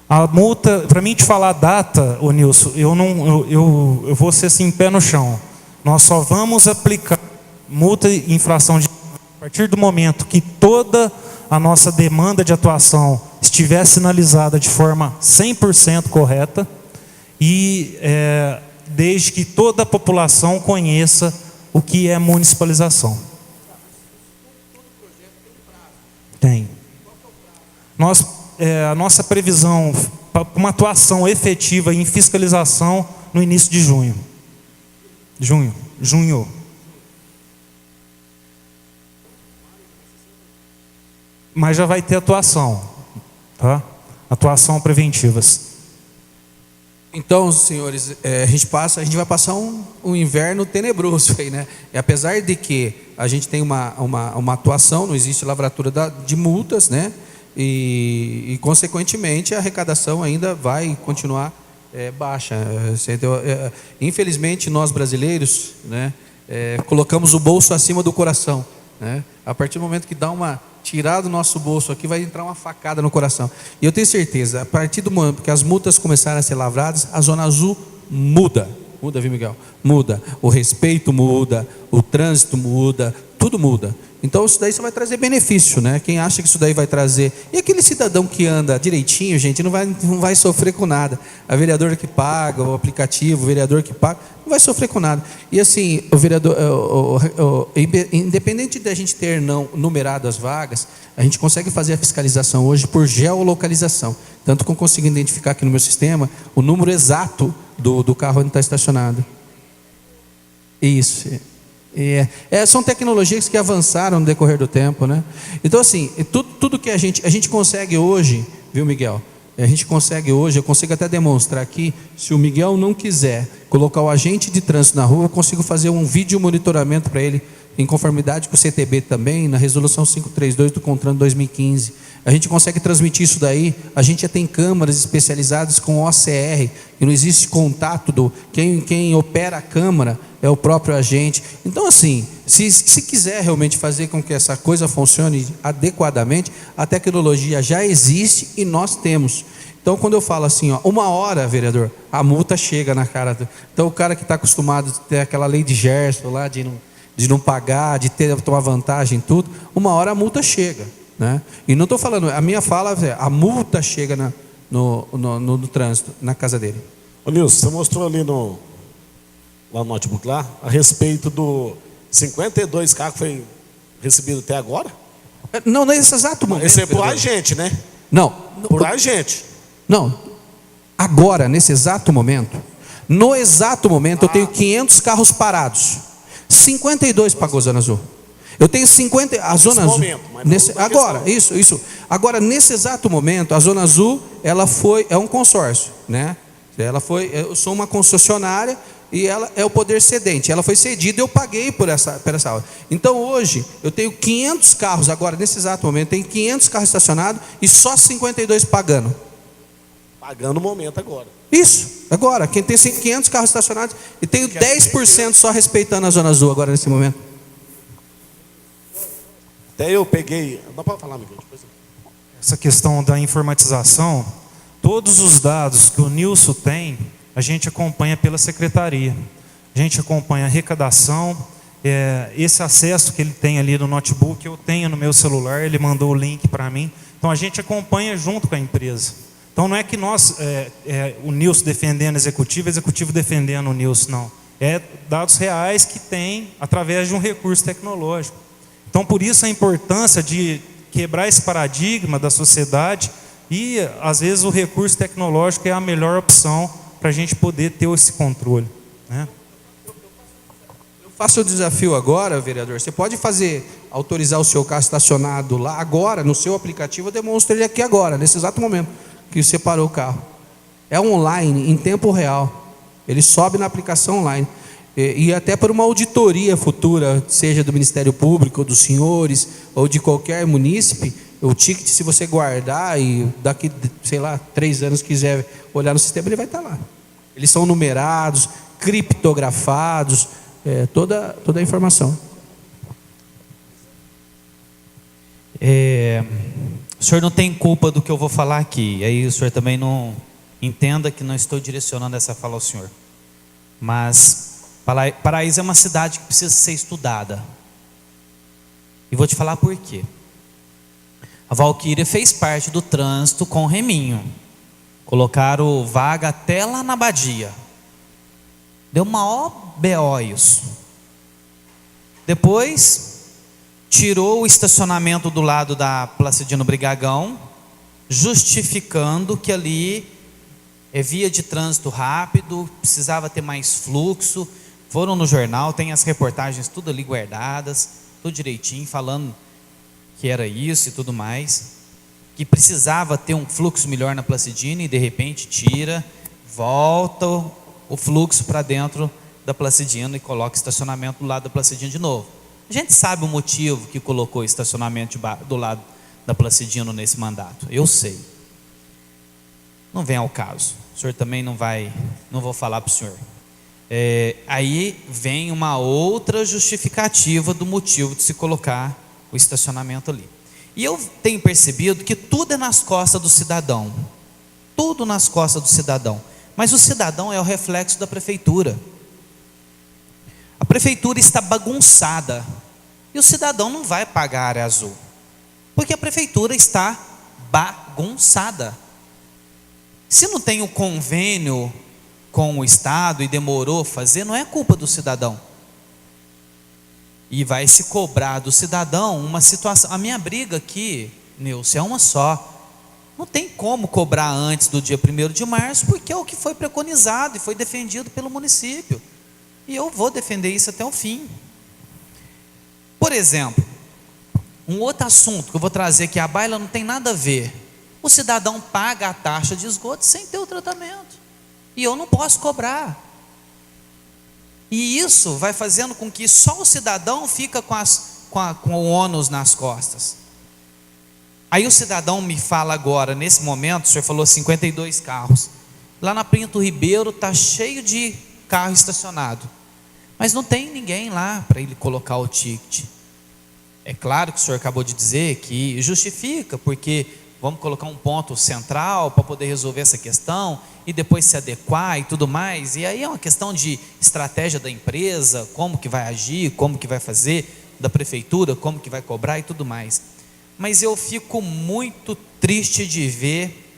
Speaker 6: A multa, para mim te falar a data, ô Nilson, eu vou ser assim, pé no chão. Nós só vamos aplicar multa e infração a partir do momento que toda a nossa demanda de atuação estiver sinalizada de forma 100% correta e desde que toda a população conheça o que é municipalização. Tem. A nossa previsão para uma atuação efetiva em fiscalização no início de junho. Junho. Mas já vai ter atuação, tá? Atuação preventivas.
Speaker 4: Então, senhores, a gente vai passar um inverno tenebroso aí, né? E apesar de que a gente tem uma atuação, não existe lavratura de multas, né? E consequentemente a arrecadação ainda vai continuar baixa. Infelizmente nós brasileiros, né, colocamos o bolso acima do coração, né? A partir do momento que dá uma tirada do nosso bolso aqui, vai entrar uma facada no coração. E eu tenho certeza, a partir do momento que as multas começarem a ser lavradas, a Zona Azul muda, viu, Miguel? Muda, o respeito muda, o trânsito muda, tudo muda. Então isso daí só vai trazer benefício, né? Quem acha que isso daí vai trazer... E aquele cidadão que anda direitinho, gente, não vai sofrer com nada. A vereadora que paga, o aplicativo, o vereador que paga, não vai sofrer com nada. E assim, o vereador, independente de a gente ter não numerado as vagas, a gente consegue fazer a fiscalização hoje por geolocalização. Tanto que eu consigo identificar aqui no meu sistema o número exato do carro onde está estacionado. Isso. São tecnologias que avançaram no decorrer do tempo, né? Então, assim, tudo que a gente consegue hoje, viu, Miguel? A gente consegue hoje, eu consigo até demonstrar aqui, se o Miguel não quiser colocar o agente de trânsito na rua, eu consigo fazer um vídeo monitoramento para ele, em conformidade com o CTB também, na resolução 532 do CONTRAN 2015. A gente consegue transmitir isso daí, a gente já tem câmaras especializadas com OCR, e não existe contato quem opera a câmara é o próprio agente. Então, assim, se quiser realmente fazer com que essa coisa funcione adequadamente, a tecnologia já existe e nós temos. Então, quando eu falo assim, ó, 1 hora, vereador, a multa chega na cara. Então, o cara que está acostumado a ter aquela lei de Gerson lá, de não pagar, de tomar vantagem em tudo, 1 hora a multa chega, né? E não estou falando, a minha fala é, a multa chega no trânsito, na casa dele.
Speaker 3: Ô Nilson, você mostrou ali lá no notebook lá, a respeito do 52 carros que foi recebido até agora?
Speaker 4: Não, nesse exato momento.
Speaker 3: Esse é por agente, né?
Speaker 4: Não.
Speaker 3: Por agente.
Speaker 4: Não. Agora, nesse exato momento, no exato momento, eu tenho 500 carros parados. 52 pagou Zona Azul. Eu tenho 50, a Zona Azul.
Speaker 3: Momento, mas
Speaker 4: Agora, isso. Agora, nesse exato momento, a Zona Azul, é um consórcio, né? Eu sou uma concessionária e ela é o poder cedente. Ela foi cedida e eu paguei por essa aula. Então, hoje, eu tenho 500 carros, agora, nesse exato momento, tem 500 carros estacionados e só 52 pagando.
Speaker 3: Pagando o momento agora.
Speaker 4: Isso, agora, quem tem 500 carros estacionados e tenho 10% só respeitando a Zona Azul agora nesse momento.
Speaker 3: Até eu peguei. Dá para falar, Miguel?
Speaker 6: Essa questão da informatização, todos os dados que o Nilson tem, a gente acompanha pela secretaria. A gente acompanha a arrecadação, esse acesso que ele tem ali no notebook, eu tenho no meu celular, ele mandou o link para mim. Então a gente acompanha junto com a empresa. Então não é que nós, o Nilson defendendo o executivo defendendo o Nilson, não. É dados reais que tem através de um recurso tecnológico. Então por isso a importância de quebrar esse paradigma da sociedade e às vezes o recurso tecnológico é a melhor opção para a gente poder ter esse controle, né?
Speaker 4: Eu faço o desafio agora, vereador. Você pode autorizar o seu carro estacionado lá agora, no seu aplicativo, eu demonstro ele aqui agora, nesse exato momento que você parou o carro. É online, em tempo real. Ele sobe na aplicação online. E até para uma auditoria futura, seja do Ministério Público, ou dos senhores, ou de qualquer munícipe, o ticket, se você guardar e daqui, sei lá, 3 anos quiser olhar no sistema, ele vai estar lá. Eles são numerados, criptografados, toda a informação.
Speaker 2: O senhor não tem culpa do que eu vou falar aqui. Aí o senhor também não entenda que não estou direcionando essa fala ao senhor. Mas Paraíso é uma cidade que precisa ser estudada. E vou te falar por quê. A Valquíria fez parte do trânsito com reminho. Colocaram vaga até lá na Badia. Deu maior BO isso. Depois tirou o estacionamento do lado da Placidino Brigagão, justificando que ali é via de trânsito rápido, precisava ter mais fluxo. Foram no jornal, tem as reportagens tudo ali guardadas, tudo direitinho, falando que era isso e tudo mais, que precisava ter um fluxo melhor na Placidino e de repente tira, volta o fluxo para dentro da Placidino e coloca estacionamento do lado da Placidino de novo. A gente sabe o motivo que colocou estacionamento do lado da Placidino nesse mandato, eu sei. Não vem ao caso, o senhor também não vou falar para o senhor. Aí vem uma outra justificativa do motivo de se colocar o estacionamento ali. E eu tenho percebido que tudo é nas costas do cidadão. Tudo nas costas do cidadão. Mas o cidadão é o reflexo da prefeitura. A prefeitura está bagunçada. E o cidadão não vai pagar a área azul. Porque a prefeitura está bagunçada. Se não tem o convênio com o Estado e demorou fazer, não é culpa do cidadão. E vai se cobrar do cidadão uma situação. A minha briga aqui, Nilson, é uma só. Não tem como cobrar antes do dia 1º de março, porque é o que foi preconizado e foi defendido pelo município. E eu vou defender isso até o fim. Por exemplo, um outro assunto que eu vou trazer aqui à baila não tem nada a ver. O cidadão paga a taxa de esgoto sem ter o tratamento. E eu não posso cobrar. E isso vai fazendo com que só o cidadão fica com o ônus nas costas. Aí o cidadão me fala agora, nesse momento, o senhor falou 52 carros. Lá na Pinto Ribeiro está cheio de carro estacionado. Mas não tem ninguém lá para ele colocar o ticket. É claro que o senhor acabou de dizer que justifica, porque vamos colocar um ponto central para poder resolver essa questão e depois se adequar e tudo mais. E aí é uma questão de estratégia da empresa, como que vai agir, como que vai fazer, da prefeitura, como que vai cobrar e tudo mais. Mas eu fico muito triste de ver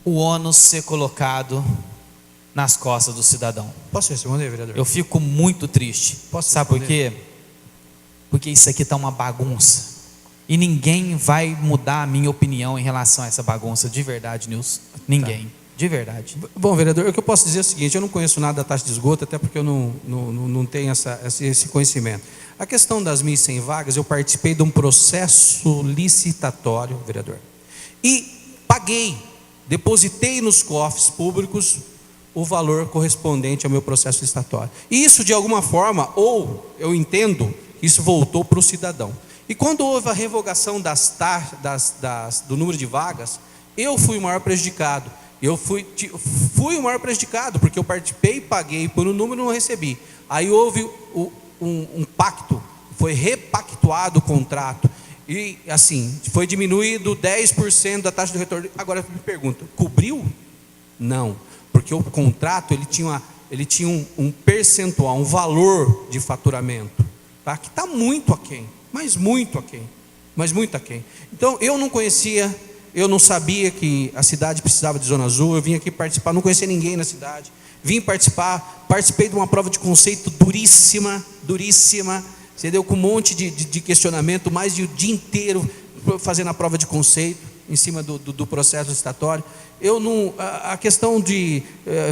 Speaker 2: o ônus ser colocado nas costas do cidadão.
Speaker 4: Posso responder, vereador?
Speaker 2: Eu fico muito triste. Sabe por quê? Porque isso aqui está uma bagunça. E ninguém vai mudar a minha opinião em relação a essa bagunça, de verdade, Nilson. Ninguém, de verdade.
Speaker 4: Bom, vereador, o que eu posso dizer é o seguinte: eu não conheço nada da taxa de esgoto, até porque eu não tenho esse conhecimento. A questão das 1.100 vagas, eu participei de um processo licitatório, vereador, e paguei, depositei nos cofres públicos o valor correspondente ao meu processo licitatório. E isso, de alguma forma, ou eu entendo, isso voltou para o cidadão. E quando houve a revogação do número de vagas, eu fui o maior prejudicado. Eu fui o maior prejudicado, porque eu participei, paguei por um número e não recebi. Aí houve um pacto, foi repactuado o contrato. E assim, foi diminuído 10% da taxa de retorno. Agora eu me pergunto, cobriu? Não, porque o contrato ele tinha um percentual, um valor de faturamento, tá? Que está muito aquém. Mas muito aquém. Então eu não conhecia, eu não sabia que a cidade precisava de zona azul. Eu vim aqui participar, não conhecia ninguém na cidade. Vim participei de uma prova de conceito duríssima, entendeu? Com um monte de questionamento, mais de o dia inteiro fazendo a prova de conceito em cima do processo licitatório. A questão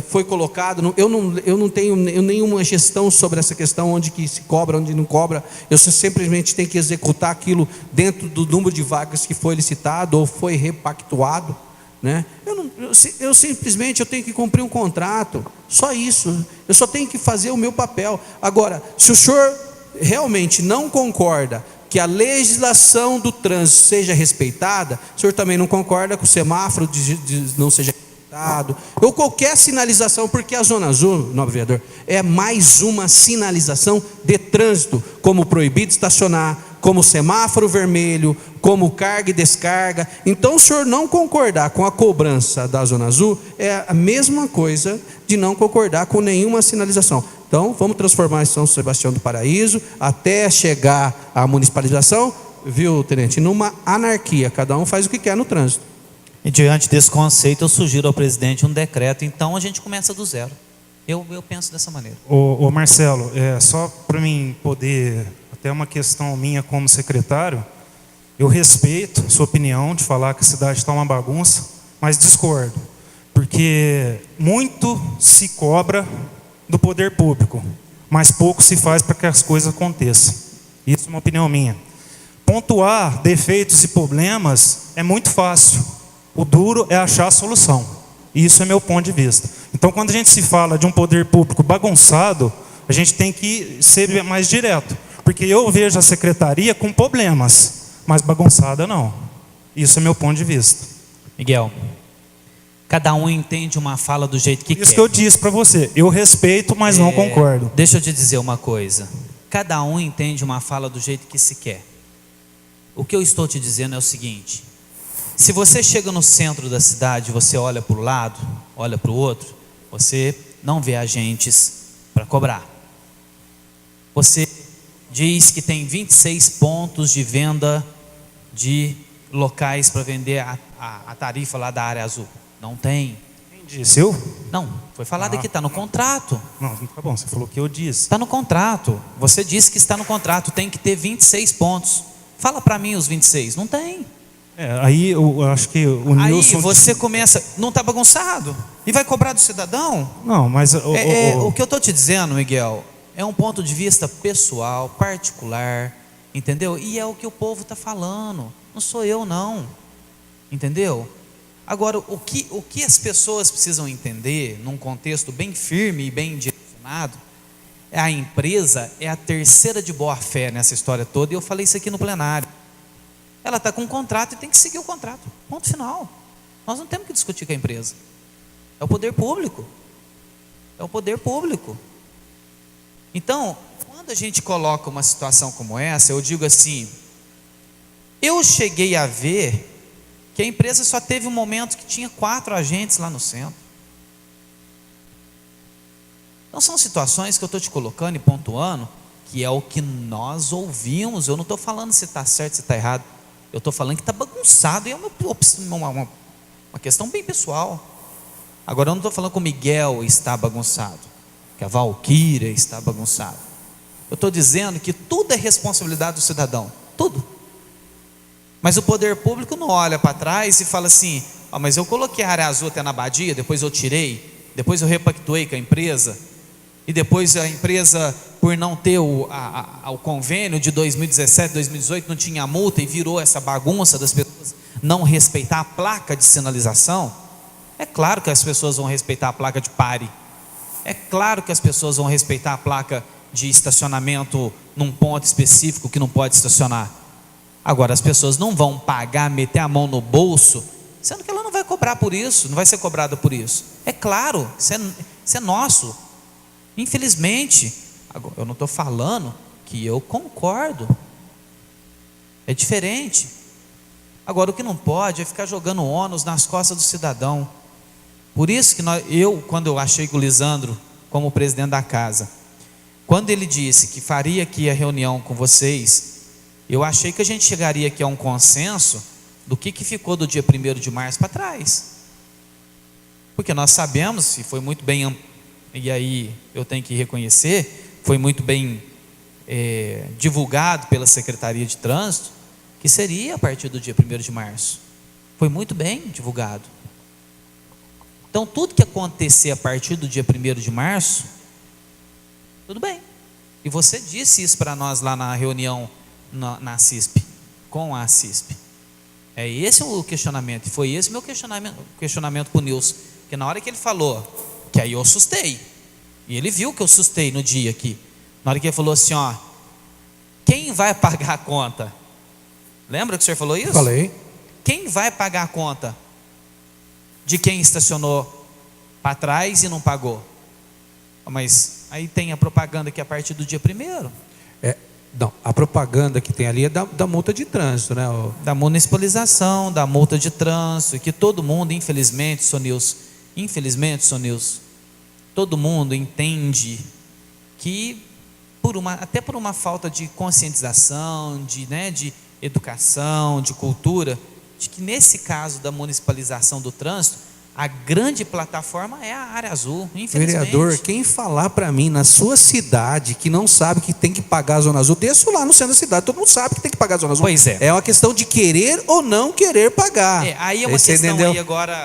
Speaker 4: foi colocado, eu não tenho nenhuma gestão sobre essa questão, onde que se cobra, onde não cobra. Eu simplesmente tenho que executar aquilo dentro do número de vagas que foi licitado ou foi repactuado, né? Eu simplesmente tenho que cumprir um contrato, só isso. Eu só tenho que fazer o meu papel. Agora, se o senhor realmente não concorda que a legislação do trânsito seja respeitada, o senhor também não concorda que o semáforo não seja respeitado, ou qualquer sinalização, porque a zona azul, nobre vereador, é mais uma sinalização de trânsito, como proibido estacionar, como semáforo vermelho, como carga e descarga. Então, o senhor não concordar com a cobrança da zona azul é a mesma coisa de não concordar com nenhuma sinalização. Então, vamos transformar São Sebastião do Paraíso, até chegar à municipalização, viu, tenente, numa anarquia. Cada um faz o que quer no trânsito.
Speaker 2: E diante desse conceito, eu sugiro ao presidente um decreto. Então, a gente começa do zero. Eu penso dessa maneira.
Speaker 6: Ô Marcelo, só para mim poder, até uma questão minha como secretário, eu respeito sua opinião de falar que a cidade está uma bagunça, mas discordo. Porque muito se cobra do poder público, mas pouco se faz para que as coisas aconteçam. Isso é uma opinião minha. Pontuar defeitos e problemas é muito fácil. O duro é achar a solução. Isso é meu ponto de vista. Então, quando a gente se fala de um poder público bagunçado, a gente tem que ser mais direto. Porque eu vejo a secretaria com problemas, mas bagunçada não. Isso é meu ponto de vista.
Speaker 2: Miguel, cada um entende uma fala do jeito que quer.
Speaker 6: Isso que eu disse para você. Eu respeito, mas não concordo.
Speaker 2: Deixa eu te dizer uma coisa. Cada um entende uma fala do jeito que se quer. O que eu estou te dizendo é o seguinte: se você chega no centro da cidade, você olha para o lado, olha para o outro, você não vê agentes para cobrar. Você diz que tem 26 pontos de venda de locais para vender a tarifa lá da área azul. Não tem.
Speaker 6: Quem disse? Eu?
Speaker 2: Não, foi falado aqui, está no contrato.
Speaker 6: Não, tá bom, você falou que eu disse.
Speaker 2: Está no contrato. Você disse que está no contrato, tem que ter 26 pontos. Fala para mim os 26. Não tem.
Speaker 6: Aí eu acho que o
Speaker 2: Aí
Speaker 6: Nilson...
Speaker 2: você começa, não está bagunçado? E vai cobrar do cidadão?
Speaker 6: Não, mas...
Speaker 2: O que eu estou te dizendo, Miguel, é um ponto de vista pessoal, particular, entendeu? E é o que o povo está falando, não sou eu não, entendeu? Agora, o que as pessoas precisam entender, num contexto bem firme e bem direcionado, a empresa é a terceira de boa fé nessa história toda, e eu falei isso aqui no plenário. Ela está com um contrato e tem que seguir o contrato, ponto final. Nós não temos que discutir com a empresa, é o poder público, é o poder público. Então, quando a gente coloca uma situação como essa, eu digo assim, eu cheguei a ver que a empresa só teve um momento que tinha 4 agentes lá no centro. Então são situações que eu estou te colocando e pontuando, que é o que nós ouvimos. Eu não estou falando se está certo, se está errado, eu estou falando que está bagunçado, e é uma questão bem pessoal. Agora eu não estou falando que o Miguel está bagunçado, que a Valquíria está bagunçada. Eu estou dizendo que tudo é responsabilidade do cidadão, tudo. Mas o poder público não olha para trás e fala assim, mas eu coloquei a área azul até na Badia, depois eu tirei, depois eu repactuei com a empresa, e depois a empresa, por não ter o convênio de 2017, 2018, não tinha multa, e virou essa bagunça das pessoas não respeitar a placa de sinalização. É claro que as pessoas vão respeitar a placa de pare, é claro que as pessoas vão respeitar a placa de estacionamento num ponto específico que não pode estacionar. Agora, as pessoas não vão pagar, meter a mão no bolso, sendo que ela não vai cobrar por isso, não vai ser cobrada por isso. É claro, isso é nosso. Infelizmente, agora, eu não estou falando que eu concordo, é diferente. Agora, o que não pode é ficar jogando ônus nas costas do cidadão. Por isso que quando eu achei que o Lisandro, como presidente da casa, quando ele disse que faria aqui a reunião com vocês, eu achei que a gente chegaria aqui a um consenso do que ficou do dia 1º de março para trás. Porque nós sabemos, e foi muito bem, e aí eu tenho que reconhecer, foi muito bem divulgado pela Secretaria de Trânsito, que seria a partir do dia 1º de março. Foi muito bem divulgado. Então, tudo que acontecer a partir do dia 1º de março, tudo bem. E você disse isso para nós lá na reunião na CISP, com a CISP. É esse o questionamento, foi esse o meu questionamento para o Nilson, que na hora que ele falou, que aí eu assustei, e ele viu que eu assustei no dia aqui, na hora que ele falou assim, quem vai pagar a conta? Lembra que o senhor falou isso?
Speaker 4: Falei.
Speaker 2: Quem vai pagar a conta de quem estacionou para trás e não pagou? Mas aí tem a propaganda que é a partir do dia 1º.
Speaker 4: Não, a propaganda que tem ali é da multa de trânsito, né?
Speaker 2: Da municipalização, da multa de trânsito, que todo mundo, infelizmente, Sonils, todo mundo entende que até por uma falta de conscientização, de educação, de cultura, de que nesse caso da municipalização do trânsito, a grande plataforma é a área azul, infelizmente.
Speaker 4: Vereador, quem falar para mim na sua cidade que não sabe que tem que pagar a zona azul, desço lá no centro da cidade, todo mundo sabe que tem que pagar a zona azul.
Speaker 2: Pois é.
Speaker 4: É uma questão de querer ou não querer pagar.
Speaker 2: Aí é uma questão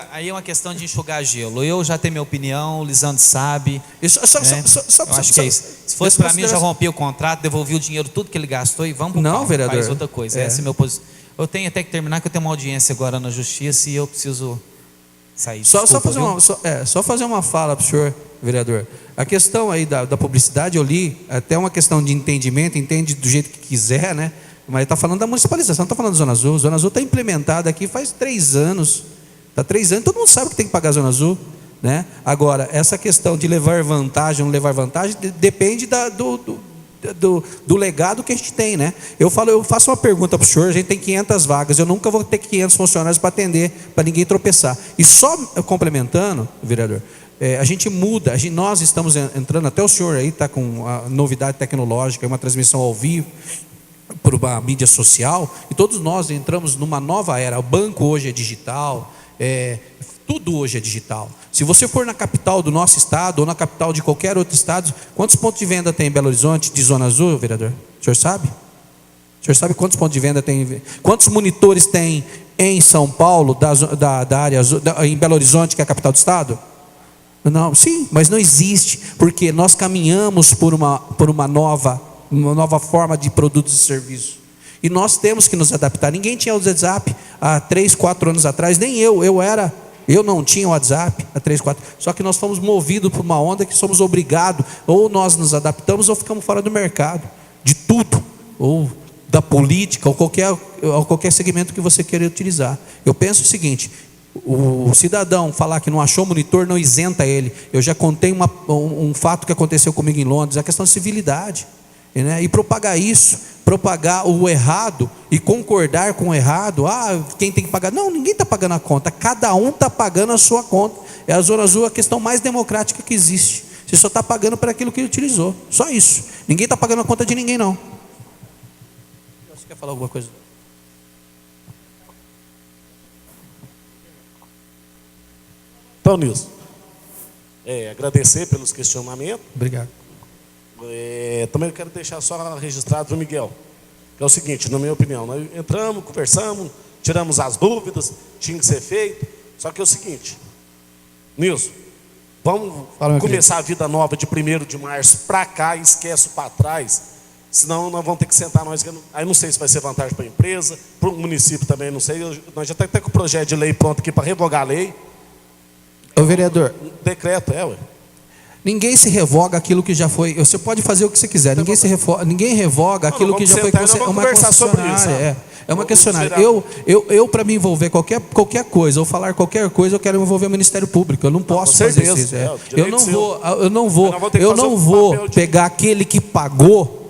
Speaker 2: aí é uma questão de enxugar gelo. Eu já tenho minha opinião, o Lisandro sabe. Eu acho que é isso. Se fosse para mim, eu já rompi o contrato, devolvi o dinheiro, tudo que ele gastou e vamos para o
Speaker 4: Não, vereador.
Speaker 2: Faz outra coisa. Essa é a minha posição. Eu tenho até que terminar, que eu tenho uma audiência agora na justiça e eu preciso sair.
Speaker 4: Só fazer uma fala para o senhor, vereador. A questão aí da publicidade, eu li, até uma questão de entendimento, entende do jeito que quiser, né? Mas está falando da municipalização, não está falando da Zona Azul. A Zona Azul está implementada aqui faz 3 anos. Está 3 anos, todo mundo sabe que tem que pagar a Zona Azul, né? Agora, essa questão de levar vantagem ou não levar vantagem, depende do legado que a gente tem, né? Eu faço uma pergunta para o senhor, a gente tem 500 vagas, eu nunca vou ter 500 funcionários para atender, para ninguém tropeçar. E só complementando, vereador, a gente muda, nós estamos entrando, até o senhor aí está com a novidade tecnológica, uma transmissão ao vivo, por uma mídia social, e todos nós entramos numa nova era. O banco hoje é digital, tudo hoje é digital. Se você for na capital do nosso estado ou na capital de qualquer outro estado, quantos pontos de venda tem em Belo Horizonte de Zona Azul, vereador? O senhor sabe? O senhor sabe quantos pontos de venda tem? Quantos monitores tem em São Paulo, da área azul, em Belo Horizonte, que é a capital do estado? Não, sim, mas não existe, porque nós caminhamos por uma nova forma de produtos e serviços. E nós temos que nos adaptar. Ninguém tinha o WhatsApp há 3, 4 anos atrás, nem eu não tinha o WhatsApp há 3, 4. Só que nós fomos movidos por uma onda que somos obrigados, ou nós nos adaptamos ou ficamos fora do mercado, de tudo, ou da política, ou qualquer segmento que você queira utilizar. Eu penso o seguinte: o cidadão falar que não achou monitor não isenta ele. Eu já contei um fato que aconteceu comigo em Londres, a questão de civilidade, né? E propagar isso, propagar o errado e concordar com o errado. Quem tem que pagar? Não, ninguém está pagando a conta, cada um está pagando a sua conta. É a Zona Azul a questão mais democrática que existe. Você só está pagando por aquilo que ele utilizou, só isso. Ninguém está pagando a conta de ninguém, não. Você quer falar alguma coisa?
Speaker 3: Então, Nilson, agradecer pelos questionamentos.
Speaker 4: Obrigado.
Speaker 3: Também quero deixar só registrado, viu, Miguel? Que é o seguinte, na minha opinião, nós entramos, conversamos, tiramos as dúvidas, tinha que ser feito. Só que é o seguinte, Nilson, vamos começar a vida nova de 1º de março para cá e esquece o para trás. Senão nós vamos ter que sentar nós. Aí não sei se vai ser vantagem para a empresa, para o município também, não sei. Nós já estamos até com o projeto de lei pronto aqui para revogar a lei.
Speaker 4: Ô vereador,
Speaker 3: Decreto, ué.
Speaker 4: Ninguém se revoga aquilo que já foi. Você pode fazer o que você quiser. Ninguém revoga aquilo que já foi.
Speaker 3: É uma concessionária.
Speaker 4: É uma concessionária. Eu para me envolver qualquer coisa ou falar qualquer coisa, eu quero me envolver o Ministério Público. Eu não posso fazer isso. Eu não vou pegar aquele que pagou.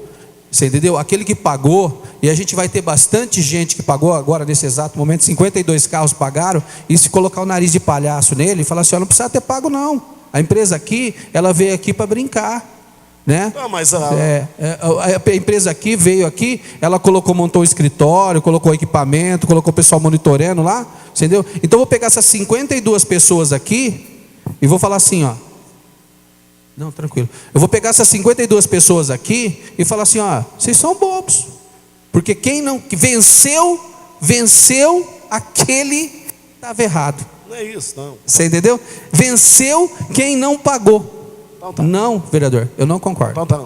Speaker 4: Você entendeu? Aquele que pagou. E a gente vai ter bastante gente que pagou agora, nesse exato momento, 52 carros pagaram, e se colocar o nariz de palhaço nele e falar assim: não precisa ter pago não, a empresa aqui, ela veio aqui para brincar, né?
Speaker 3: Não, mas
Speaker 4: a empresa aqui veio aqui, ela montou um escritório, colocou equipamento, colocou o pessoal monitorando lá, entendeu? Então eu vou pegar essas 52 pessoas aqui e vou falar assim, ó. Não, tranquilo. Eu vou pegar essas 52 pessoas aqui e falar assim, ó, vocês são bobos. Porque quem não venceu aquele que estava errado.
Speaker 3: Não é isso, não.
Speaker 4: Você entendeu? Venceu quem não pagou.
Speaker 3: Então, tá.
Speaker 4: Não, vereador, eu não concordo.
Speaker 3: Então tá.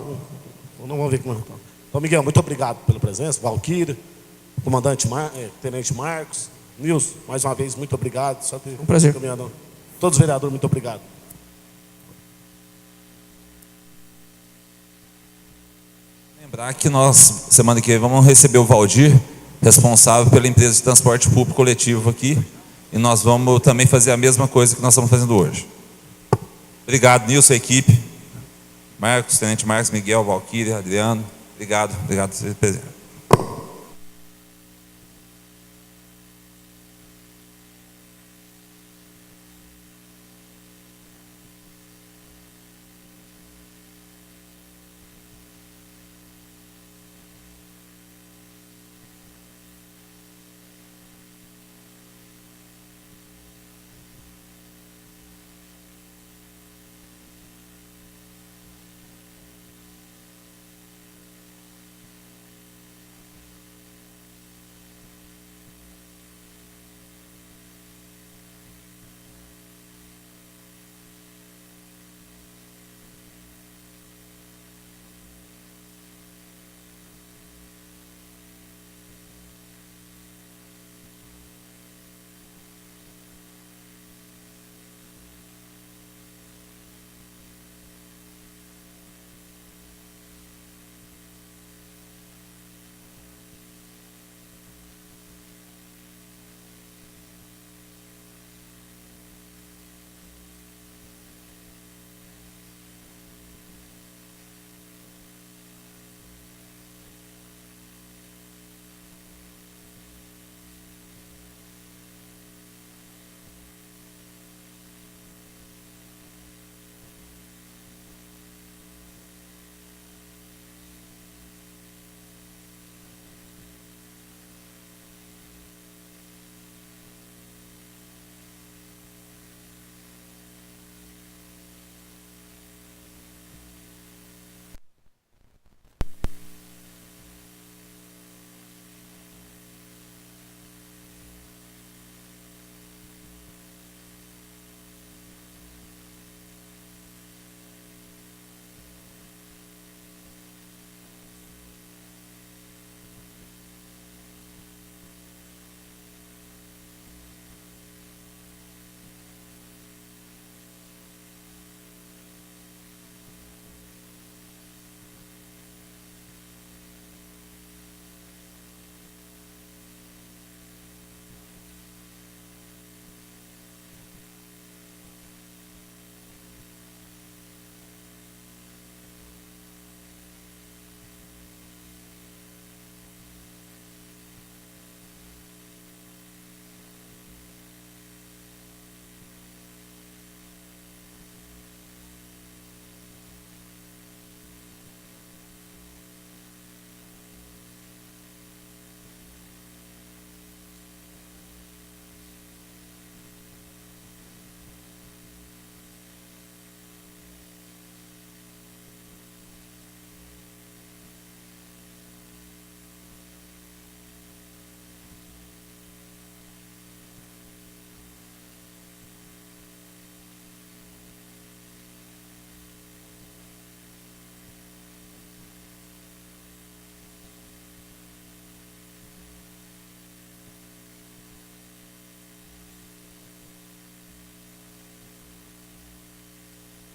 Speaker 3: Não vamos ver como é. Então, Miguel, muito obrigado pela presença. Valquíria, comandante Tenente Marcos, Nilson, mais uma vez, muito obrigado.
Speaker 4: Um prazer.
Speaker 3: Todos os vereadores, muito obrigado.
Speaker 5: Lembrar que nós, semana que vem, vamos receber o Valdir, responsável pela empresa de transporte público coletivo aqui, e nós vamos também fazer a mesma coisa que nós estamos fazendo hoje. Obrigado, Nilson, equipe, Marcos, Tenente Marcos, Miguel, Valquíria, Adriano, obrigado por ser presente.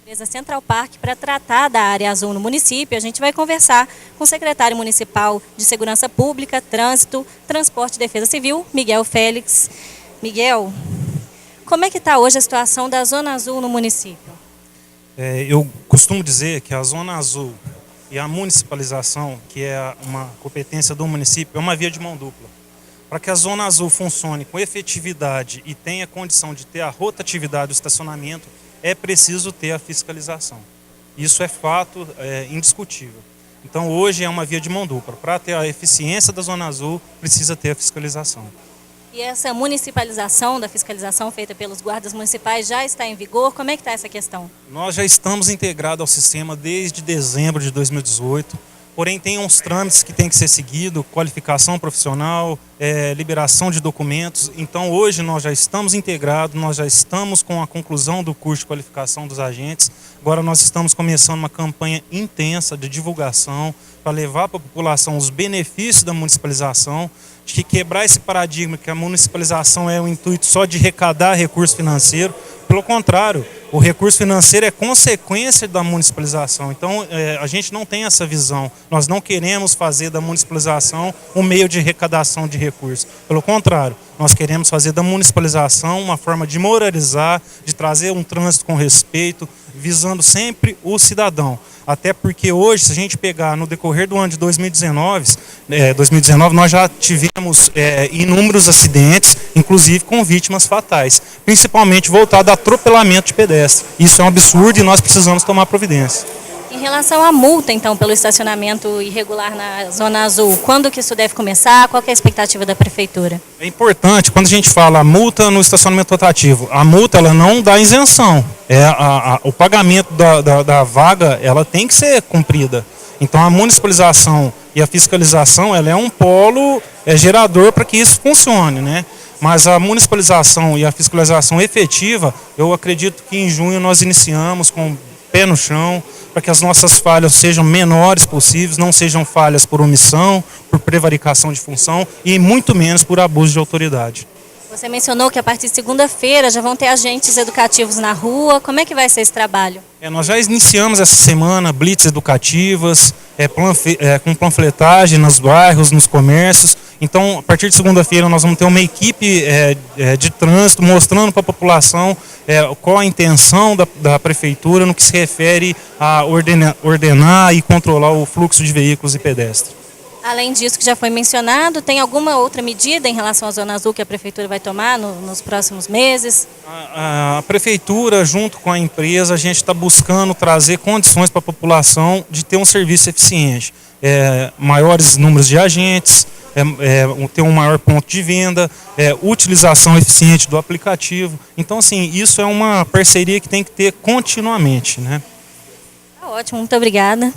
Speaker 11: empresa Central Park para tratar da área azul no município. A gente vai conversar com o secretário municipal de Segurança Pública, Trânsito, Transporte e Defesa Civil, Miguel Félix. Miguel, como é que está hoje a situação da Zona Azul no município?
Speaker 6: Eu costumo dizer que a Zona Azul e a municipalização, que é uma competência do município, é uma via de mão dupla. Para que a Zona Azul funcione com efetividade e tenha condição de ter a rotatividade do estacionamento, é preciso ter a fiscalização. Isso é fato, indiscutível. Então, hoje é uma via de mão dupla. Para ter a eficiência da Zona Azul, precisa ter a fiscalização.
Speaker 11: E essa municipalização da fiscalização feita pelos guardas municipais já está em vigor? Como é que está essa questão?
Speaker 6: Nós já estamos integrados ao sistema desde dezembro de 2018, porém tem uns trâmites que tem que ser seguido, qualificação profissional, liberação de documentos. Então hoje nós já estamos integrados, nós já estamos com a conclusão do curso de qualificação dos agentes. Agora nós estamos começando uma campanha intensa de divulgação para levar para a população os benefícios da municipalização, de quebrar esse paradigma que a municipalização é o intuito só de arrecadar recurso financeiro. Pelo contrário, o recurso financeiro é consequência da municipalização. Então, a gente não tem essa visão. Nós não queremos fazer da municipalização um meio de arrecadação de recursos. Pelo contrário, nós queremos fazer da municipalização uma forma de moralizar, de trazer um trânsito com respeito, visando sempre o cidadão. Até porque hoje, se a gente pegar no decorrer do ano de 2019, nós já tivemos inúmeros acidentes, inclusive com vítimas fatais, principalmente voltado a atropelamento de pedestre. Isso é um absurdo e nós precisamos tomar providência.
Speaker 11: Em relação à multa, então, pelo estacionamento irregular na Zona Azul, quando que isso deve começar? Qual que é a expectativa da Prefeitura?
Speaker 6: É importante, quando a gente fala multa no estacionamento rotativo, a multa ela não dá isenção. O pagamento da vaga ela tem que ser cumprida. Então a municipalização e a fiscalização ela é um polo gerador para que isso funcione, né? Mas a municipalização e a fiscalização efetiva, eu acredito que em junho nós iniciamos com o pé no chão, para que as nossas falhas sejam menores possíveis, não sejam falhas por omissão, por prevaricação de função e muito menos por abuso de autoridade.
Speaker 11: Você mencionou que a partir de segunda-feira já vão ter agentes educativos na rua. Como é que vai ser esse trabalho?
Speaker 6: Nós já iniciamos essa semana blitz educativas, com panfletagem nos bairros, nos comércios. Então, a partir de segunda-feira, nós vamos ter uma equipe de trânsito mostrando para a população qual a intenção da Prefeitura no que se refere a ordenar e controlar o fluxo de veículos e pedestres.
Speaker 11: Além disso que já foi mencionado, tem alguma outra medida em relação à Zona Azul que a Prefeitura vai tomar nos próximos meses?
Speaker 6: A Prefeitura, junto com a empresa, a gente está buscando trazer condições para a população de ter um serviço eficiente. Maiores números de agentes, ter um maior ponto de venda, utilização eficiente do aplicativo. Então, assim, isso é uma parceria que tem que ter continuamente, né?
Speaker 11: Tá ótimo, muito obrigada.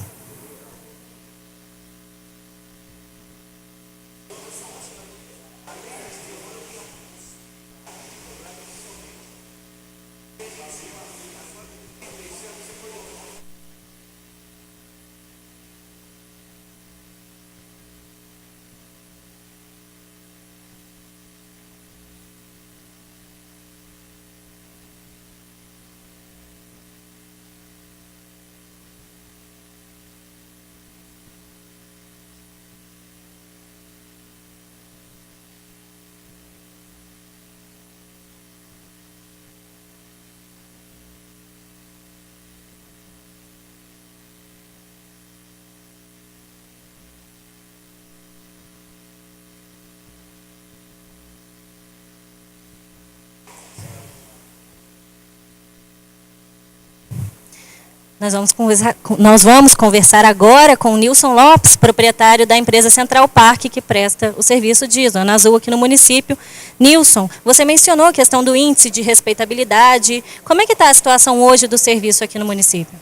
Speaker 11: Nós vamos conversar agora com o Nilson Lopes, proprietário da empresa Central Park, que presta o serviço de Zona Azul aqui no município. Nilson, você mencionou a questão do índice de respeitabilidade. Como é que está a situação hoje do serviço aqui no município?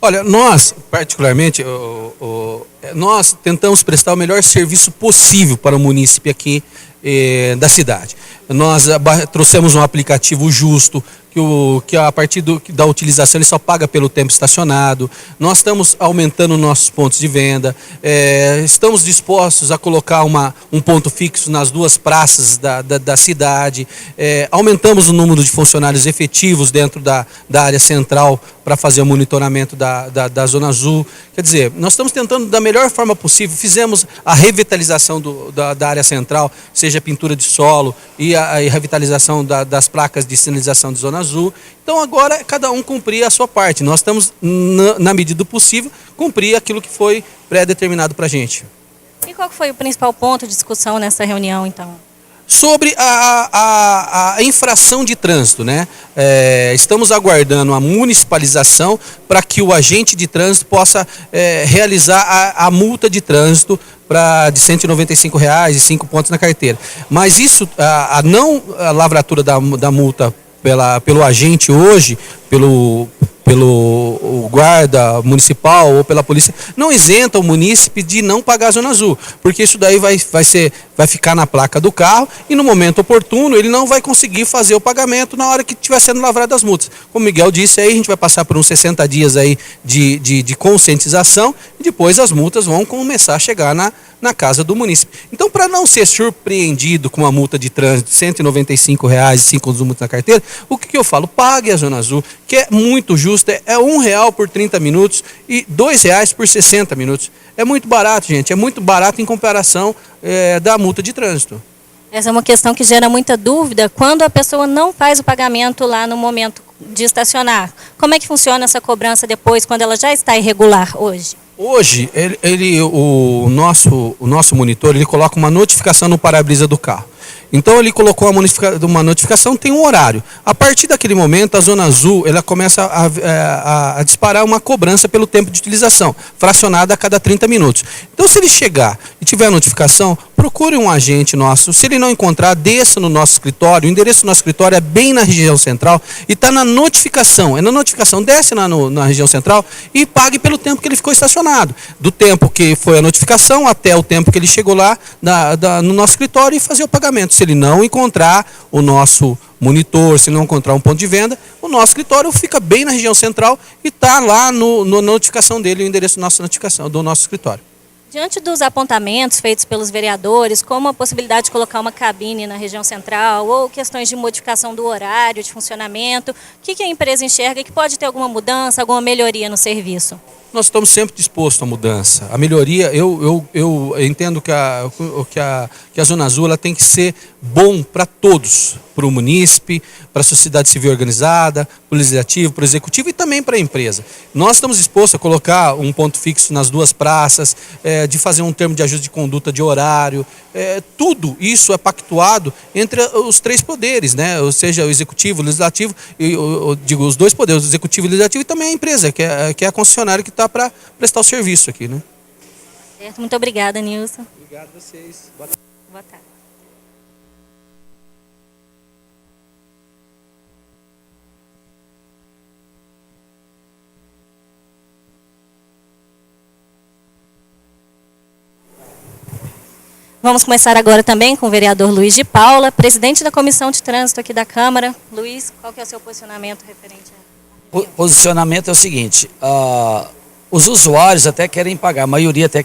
Speaker 4: Olha, nós, particularmente, nós tentamos prestar o melhor serviço possível para o munícipe aqui da cidade. Nós trouxemos um aplicativo justo, que a partir da utilização ele só paga pelo tempo estacionado. Nós estamos aumentando nossos pontos de venda, estamos dispostos a colocar um ponto fixo nas 2 praças da cidade, aumentamos o número de funcionários efetivos dentro da área central para fazer o monitoramento da Zona Azul. Quer dizer, nós estamos tentando da melhor forma possível, fizemos a revitalização da área central, seja pintura de solo e a revitalização das placas de sinalização de Zona Azul. Então agora cada um cumprir a sua parte. Nós estamos, na medida do possível, cumprir aquilo que foi pré-determinado para a gente.
Speaker 11: E qual foi o principal ponto de discussão nessa reunião, então?
Speaker 4: Sobre a infração de trânsito, né? Estamos aguardando a municipalização para que o agente de trânsito possa realizar a multa de trânsito de R$ 195,00 e 5 pontos na carteira. Mas isso, a lavratura da multa pelo agente hoje, pelo guarda municipal ou pela polícia, não isenta o munícipe de não pagar a Zona Azul, porque isso daí vai ficar na placa do carro e no momento oportuno ele não vai conseguir fazer o pagamento na hora que estiver sendo lavrado as multas. Como o Miguel disse, aí a gente vai passar por uns 60 dias aí de conscientização e depois as multas vão começar a chegar na casa do munícipe. Então, para não ser surpreendido com uma multa de trânsito de R$ 195,00 e 5 multas na carteira, o que eu falo? Pague a Zona Azul, que é muito justo, é R$1 por 30 minutos e R$2 por 60 minutos. É muito barato, gente, é muito barato em comparação da multa de trânsito.
Speaker 11: Essa é uma questão que gera muita dúvida quando a pessoa não faz o pagamento lá no momento de estacionar. Como é que funciona essa cobrança depois, quando ela já está irregular hoje?
Speaker 4: Hoje, o nosso monitor, ele coloca uma notificação no para-brisa do carro. Então ele colocou uma notificação, tem um horário. A partir daquele momento, a Zona Azul ela começa a disparar uma cobrança pelo tempo de utilização, fracionada a cada 30 minutos. Então se ele chegar e tiver a notificação, procure um agente nosso. Se ele não encontrar, desça no nosso escritório. O endereço do nosso escritório é bem na região central e está na notificação. É na notificação, desce na região central e pague pelo tempo que ele ficou estacionado. Do tempo que foi a notificação até o tempo que ele chegou lá no nosso escritório e fazer o pagamento. Se ele não encontrar o nosso monitor, se ele não encontrar um ponto de venda, o nosso escritório fica bem na região central e está lá na notificação dele, o endereço do nosso escritório.
Speaker 11: Diante dos apontamentos feitos pelos vereadores, como a possibilidade de colocar uma cabine na região central ou questões de modificação do horário de funcionamento, o que a empresa enxerga que pode ter alguma mudança, alguma melhoria no serviço?
Speaker 4: Nós estamos sempre dispostos à mudança. A melhoria, eu entendo que a Zona Azul ela tem que ser bom para todos, para o munícipe, para a sociedade civil organizada, para o legislativo, para o executivo e também para a empresa. Nós estamos dispostos a colocar um ponto fixo nas 2 praças, de fazer um termo de ajuste de conduta de horário. Tudo isso é pactuado entre os 3 poderes, né? Ou seja, o executivo, o legislativo, eu digo os 2 poderes, o executivo e o legislativo e também a empresa, que é a concessionária que está para prestar o serviço aqui, né?
Speaker 11: Certo, muito obrigada, Nilson.
Speaker 4: Obrigado a vocês.
Speaker 11: Boa tarde. Vamos começar agora também com o vereador Luiz de Paula, presidente da Comissão de Trânsito aqui da Câmara. Luiz, qual que é o seu posicionamento referente a...
Speaker 1: O posicionamento é o seguinte, os usuários até querem pagar, a maioria até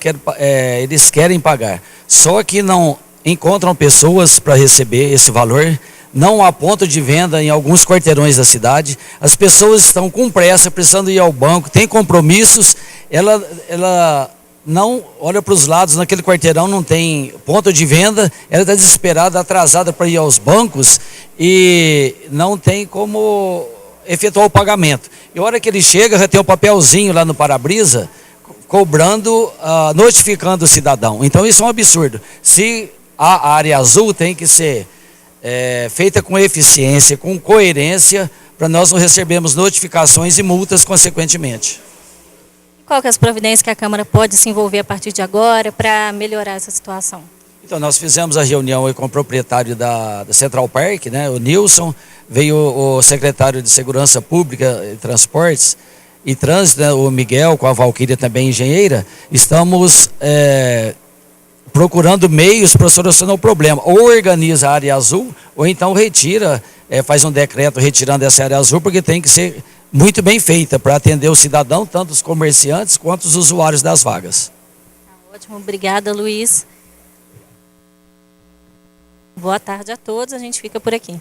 Speaker 1: eles querem pagar, só que não encontram pessoas para receber esse valor, não há ponto de venda em alguns quarteirões da cidade, as pessoas estão com pressa, precisando ir ao banco, tem compromissos, ela não olha para os lados, naquele quarteirão não tem ponto de venda, ela está desesperada, atrasada para ir aos bancos e não tem como efetuar o pagamento. E a hora que ele chega, já tem um papelzinho lá no para-brisa, cobrando, notificando o cidadão. Então isso é um absurdo. Se a área azul tem que ser feita com eficiência, com coerência, para nós não recebermos notificações e multas consequentemente.
Speaker 11: Qual que é as providências que a Câmara pode se envolver a partir de agora para melhorar essa situação?
Speaker 1: Então, nós fizemos a reunião aí com o proprietário da Central Park, né, o Nilson, veio o secretário de Segurança Pública e Transportes, e Trânsito, né, o Miguel com a Valquíria também engenheira, estamos procurando meios para solucionar o problema. Ou organiza a área azul, ou então retira, faz um decreto retirando essa área azul, porque tem que ser muito bem feita para atender o cidadão, tanto os comerciantes quanto os usuários das vagas.
Speaker 11: Ótimo, obrigada, Luiz. Boa tarde a todos, a gente fica por aqui.